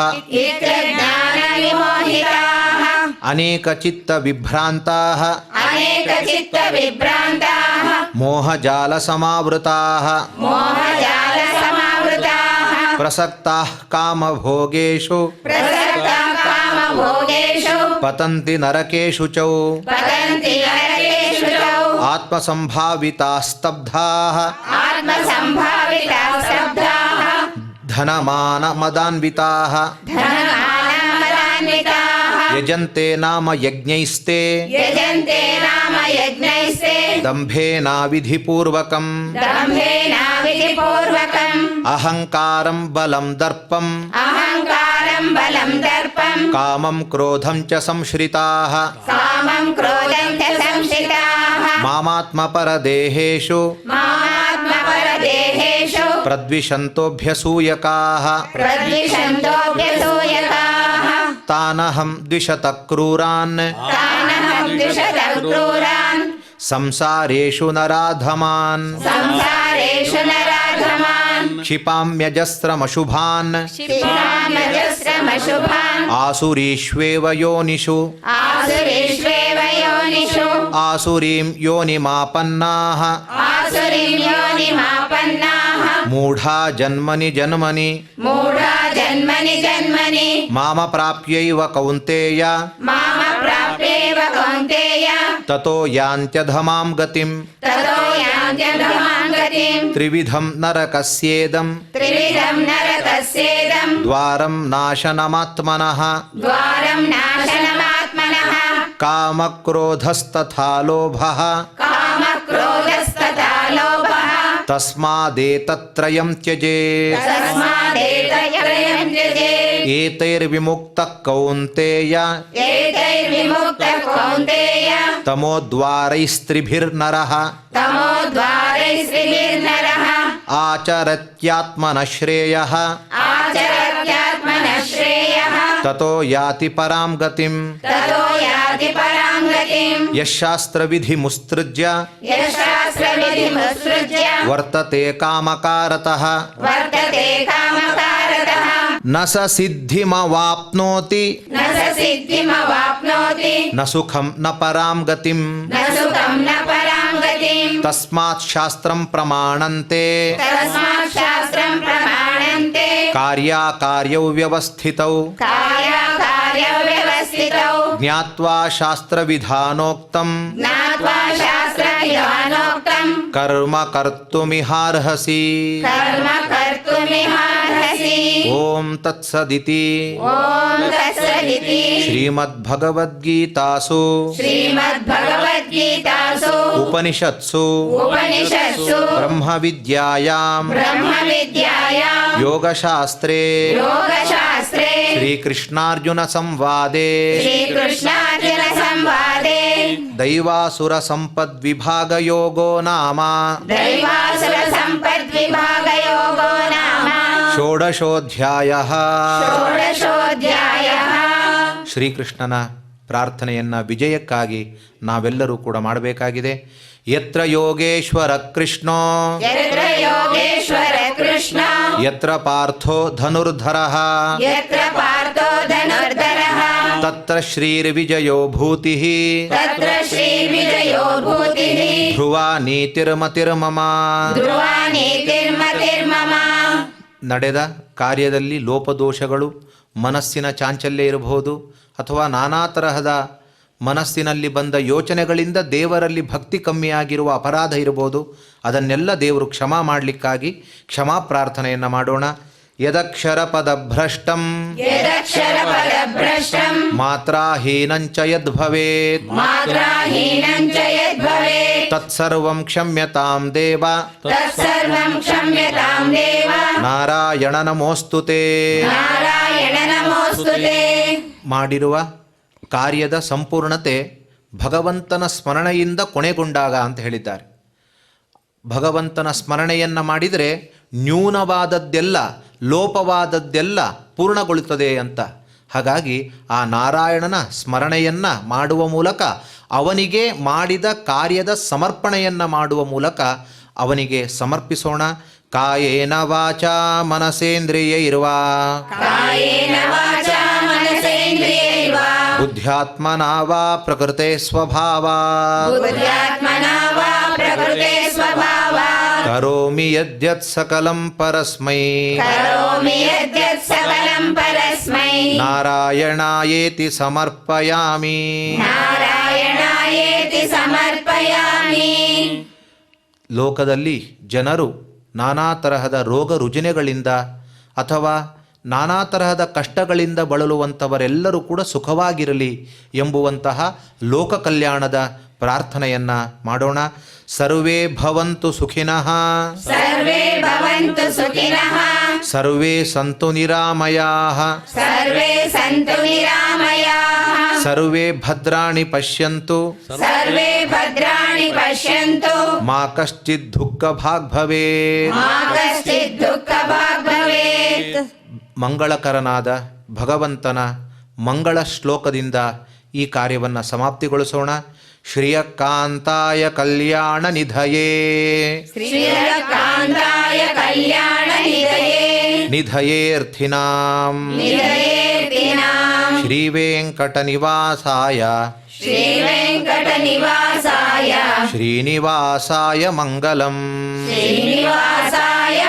इत्यज्ञानविमोहिताः अनेकचित्तविभ्रान्ताः अनेकचित्तविभ्रान्ताः मोहजालसमावृताः मोहजालसमावृताः प्रसक्ताः कामभोगेषु प्रसक्ताः कामभोगेषु पतन्ति नरकेषु च पतन्ति नरकेषु च आत्मसम्भाविताः स्तब्धाः आत्मसम्भाविताः स्तब्धाः धनमानमदान्विताः धनमानमदान्विताः यजन्ते नाम यज्ञैस्ते यजन्ते नाम यज्ञैस्ते दम्भेनाविधिपूर्वकम् दम्भेनाविधिपूर्वकम् अहङ्कारं बलं दर्पम् अहङ्कारं बलं दर्पं कामं क्रोधं च संश्रिताः कामं क्रोधं च संश्रिताः मामात्मपरदेहेषु मामात्मपरदेहेषु प्रद्विषन्तोऽभ्यसूयकाः प्रद्विषन्तोऽभ्यसूयकाः तानहं द्विषतः क्रूरान् तानहं द्विषतः क्रूरान् संसारेषु नराधमान् संसारेषु नराधमान् क्षिपाम्यजस्रमशुभान् क्षिपाम्यजस्रमशुभान् आसुरीष्वेव योनिषु आसुरीष्वेव योनिषु आसुरीं योनिमापन्नाः आसुरीं योनिमापन्नाः मूढा जन्मनि जन्मनि मूढा जन्मनि जन्मनि मामप्राप्यैव कौन्तेय मामप्राप्यैव कौन्तेय ततो यान्त्यधमां गतिम् ततो यान्त्यधमां गतिम् त्रिविधं नरकस्येदं त्रिविधं नरकस्येदं द्वारं नाशनमात्मनः द्वारं नाशनमात्मनः कामक्रोधस्तथा लोभः कामक्रोधस्तथा लोभः तस्मादेतत्त्रयं त्यजेत् तस्मादेतत्त्रयं त्यजेत् एतैर्विमुक्तः कौन्तेय एतैर्विमुक्तः कौन्तेय तमोद्वारैस्त्रिभिर्नरः तमोद्वारैस्त्रिभिर्नरः आचरत्यात्मनः श्रेयः आचरत्यात्मनः श्रेयः ततो याति परां गतिम् ततो याति परां गतिम् यः शास्त्रविधिमुत्सृज्य यशास्त्रविधिमुत्सृज्य वर्तते कामकारतः वर्तते कामकारतः न स सिद्धिमवाप्नोति न स सिद्धिमवाप्नोति न सुखं न परां गतिम् न सुखं न परां गतिम् ತಸ್ಮಾತ್ ಶಾಸ್ತ್ರಂ ಪ್ರಮಾಣಂತೆ ತಸ್ಮಾತ್ ಶಾಸ್ತ್ರಂ ಪ್ರಮಾಣಂತೆ ಕಾರ್ಯಕಾರ್ಯೌ ವ್ಯವಸ್ಥಿತೌ ಕಾರ್ಯವ್ಯವಸ್ಥಿತೌ ಜ್ಞಾತ್ವಾ ಶಾಸ್ತ್ರವಿಧಾನೋಕ್ತಂ ಜ್ಞಾತ್ವಾ ಶಾಸ್ತ್ರವಿಧಾನೋಕ್ತಂ ಕರ್ಮ ಕರ್ತುಮಿಹಾರ್ಹಸಿ. ಕರ್ಮ ಕರ್ತುಮಿಹಾರ್ಹಸಿ. ಓಂ ತತ್ಸದಿತಿ ಓಂ ತತ್ಸದಿತಿ ಶ್ರೀಮದ್ಭಗವದ್ಗೀತಾಸು ಶ್ರೀಮದ್ಭಗವದ್ಗೀತಾಸು ಉಪನಿಷತ್ಸು ಉಪನಿಷತ್ಸು ಬ್ರಹ್ಮವಿದ್ಯಾಯಾಂ ಬ್ರಹ್ಮವಿದ್ಯಾಯಾಂ ಯೋಗಶಾಸ್ತ್ರೇ ಯೋಗಶಾಸ್ತ್ರೇ ಶ್ರೀಕೃಷ್ಣಾರ್ಜುನ ಸಂವಾದೇ ಶ್ರೀಕೃಷ್ಣಾರ್ಜುನ ಸಂವಾದೇ ದೈವಾಸುರ ಸಂಪದ್ವಿಭಾಗಯೋಗೋ ನಾಮ ದೈವಾಸುರ ಸಂಪದ್ವಿಭಾಗಯೋಗೋ ನಾಮ ಷೋಡಶೋಧ್ಯಾಯಃ. ಷೋಡಶೋಧ್ಯಾಯಃ. ಶ್ರೀಕೃಷ್ಣನ ಪ್ರಾರ್ಥನೆಯನ್ನು ವಿಜಯಕ್ಕಾಗಿ ನಾವೆಲ್ಲರೂ ಕೂಡ ಮಾಡಬೇಕಾಗಿದೆ. ಯತ್ರ ಯೋಗೇಶ್ವರ ಕೃಷ್ಣೋ ಯತ್ರ ಯೋಗೇಶ್ವರ ಕೃಷ್ಣ ಯತ್ರ ಪಾರ್ಥೋ ಧನುರ್ಧರಃ ಯತ್ರ ಪಾರ್ಥೋ ಧನುರ್ಧರಃ ತತ್ರ ಶ್ರೀರ್ವಿಜಯೋ ಭೂತಿಃ ತತ್ರ ಶ್ರೀರ್ವಿಜಯೋ ಭೂತಿಃ ಧ್ರುವಾ ನೀತಿರ್ಮತಿರ್ಮಮ. ಧ್ರುವಾ ನೀತಿರ್ಮತಿರ್ಮಮ. ನಡೆದ ಕಾರ್ಯದಲ್ಲಿ ಲೋಪದೋಷಗಳು, ಮನಸ್ಸಿನ ಚಾಂಚಲ್ಯ ಇರಬಹುದು, ಅಥವಾ ನಾನಾ ತರಹದ ಮನಸ್ಸಿನಲ್ಲಿ ಬಂದ ಯೋಚನೆಗಳಿಂದ ದೇವರಲ್ಲಿ ಭಕ್ತಿ ಕಮ್ಮಿಯಾಗಿರುವ ಅಪರಾಧ ಇರಬಹುದು. ಅದನ್ನೆಲ್ಲ ದೇವರು ಕ್ಷಮಾ ಮಾಡಲಿಕ್ಕಾಗಿ ಕ್ಷಮಾ ಪ್ರಾರ್ಥನೆಯನ್ನು ಮಾಡೋಣ. ಯದಕ್ಷರ ಪದಭ್ರಷ್ಟಂ ಯದಕ್ಷರ ಪದಭ್ರಷ್ಟಂ ಮಾತ್ರಾಹೀನಂಚ ಯದ್ಭವೇತ್ ಮಾತ್ರಾಹೀನಂ ಚ ಯದ್ಭವೇತ್ ತತ್ಸರ್ವಂ ಕ್ಷಮ್ಯತಾಂ ದೇವ ತತ್ಸರ್ವಂ ಕ್ಷಮ್ಯತಾಂ ದೇವ ನಾರಾಯಣ ನಮೋಸ್ತುತೆ. ನಾರಾಯಣ ನಮೋಸ್ತುತೆ. ಮಾಡಿರುವ ಕಾರ್ಯದ ಸಂಪೂರ್ಣತೆ ಭಗವಂತನ ಸ್ಮರಣೆಯಿಂದ ಕೊನೆಗೊಂಡಾಗ ಅಂತ ಹೇಳಿದ್ದಾರೆ. ಭಗವಂತನ ಸ್ಮರಣೆಯನ್ನು ಮಾಡಿದರೆ ನ್ಯೂನವಾದದ್ದೆಲ್ಲ, ಲೋಪವಾದದ್ದೆಲ್ಲ ಪೂರ್ಣಗೊಳ್ಳುತ್ತದೆ ಅಂತ. ಹಾಗಾಗಿ ಆ ನಾರಾಯಣನ ಸ್ಮರಣೆಯನ್ನು ಮಾಡುವ ಮೂಲಕ, ಅವನಿಗೆ ಮಾಡಿದ ಕಾರ್ಯದ ಸಮರ್ಪಣೆಯನ್ನು ಮಾಡುವ ಮೂಲಕ ಅವನಿಗೆ ಸಮರ್ಪಿಸೋಣ. ಕಾಯೇನ ವಾಚಾ ಮನಸೇಂದ್ರಿಯೈರ್ವಾ ಕಾಯೇನ ವಾಚಾ ಮನಸೇಂದ್ರಿಯೈರ್ವಾ ಬುದ್ಧ್ಯಾತ್ಮನಾ ವಾ ಪ್ರಕೃತೆ ಸ್ವಭಾವಾತ್ ಬುದ್ಧ್ಯಾತ್ಮನಾ ವಾ ಪ್ರಕೃತೆ ಸ್ವಭಾವಾತ್ ಕರೋಮಿ ಯದ್ಯತ್ ಸಕಲಂ ಪರಸ್ಮೈ ಕರೋಮಿ ಯದ್ಯತ್ ಸಕಲಂ ಪರಸ್ಮೈ ನಾರಾಯಣಾಯೇತಿ ಸಮರ್ಪಯಾಮಿ. ನಾರಾಯಣಾಯೇತಿ ಸಮರ್ಪಯಾಮಿ. ಲೋಕದಲ್ಲಿ ಜನರು ನಾನಾ ತರಹದ ರೋಗ ರುಜಿನಗಳಿಂದ ಅಥವಾ ನಾನಾ ತರಹದ ಕಷ್ಟಗಳಿಂದ ಬಳಲುವಂಥವರೆಲ್ಲರೂ ಕೂಡ ಸುಖವಾಗಿರಲಿ ಎಂಬುವಂತಹ ಲೋಕ ಕಲ್ಯಾಣದ ಪ್ರಾರ್ಥನೆಯನ್ನು ಮಾಡೋಣ. ಸರ್ವೇ ಭವಂತು ಸುಖಿನಃ ಸರ್ವೇ ಭವಂತು ಸುಖಿನಃ ಸರ್ವೇ ಸಂತು ನಿರಾಮಯಾಃ ಸರ್ವೇ ಸಂತು ನಿರಾಮಯಾಃ ಸರ್ವೇ ಭದ್ರಾಣಿ ಪಶ್ಯಂತು ಸರ್ವೇ ಭದ್ರಾಣಿ ಪಶ್ಯಂತು ಮಾ ಕಶ್ಚಿತ್ ದುಃಖ ಭಾಗ್ ಭವೇತ್. ಮಾ ಕಶ್ಚಿತ್ ದುಃಖ ಭಾಗ್ ಭವೇತ್. ಮಂಗಳಕರನಾದ ಭಗವಂತನ ಮಂಗಳ ಶ್ಲೋಕದಿಂದ ಈ ಕಾರ್ಯವನ್ನು ಸಮಾಪ್ತಿಗೊಳಿಸೋಣ. ಶ್ರಿಯಕಾಂತಾಯ ಕಲ್ಯಾಣ ನಿಧಯೇ ಶ್ರೀಯಕಾಂತಾಯ ಕಲ್ಯಾಣ ನಿಧಯೇ ನಿಧಯೇರ್ಥಿನಾಂ ನಿಧಯೇರ್ತಿನಾಂ ಶ್ರೀವೆಂಕಟ ನಿವಾಸಾಯ ಶ್ರೀವೆಂಕಟ ನಿವಾಸಾಯ ಶ್ರೀನಿವಾಸಾಯ ಮಂಗಲಂ. ಶ್ರೀನಿವಾಸಾಯ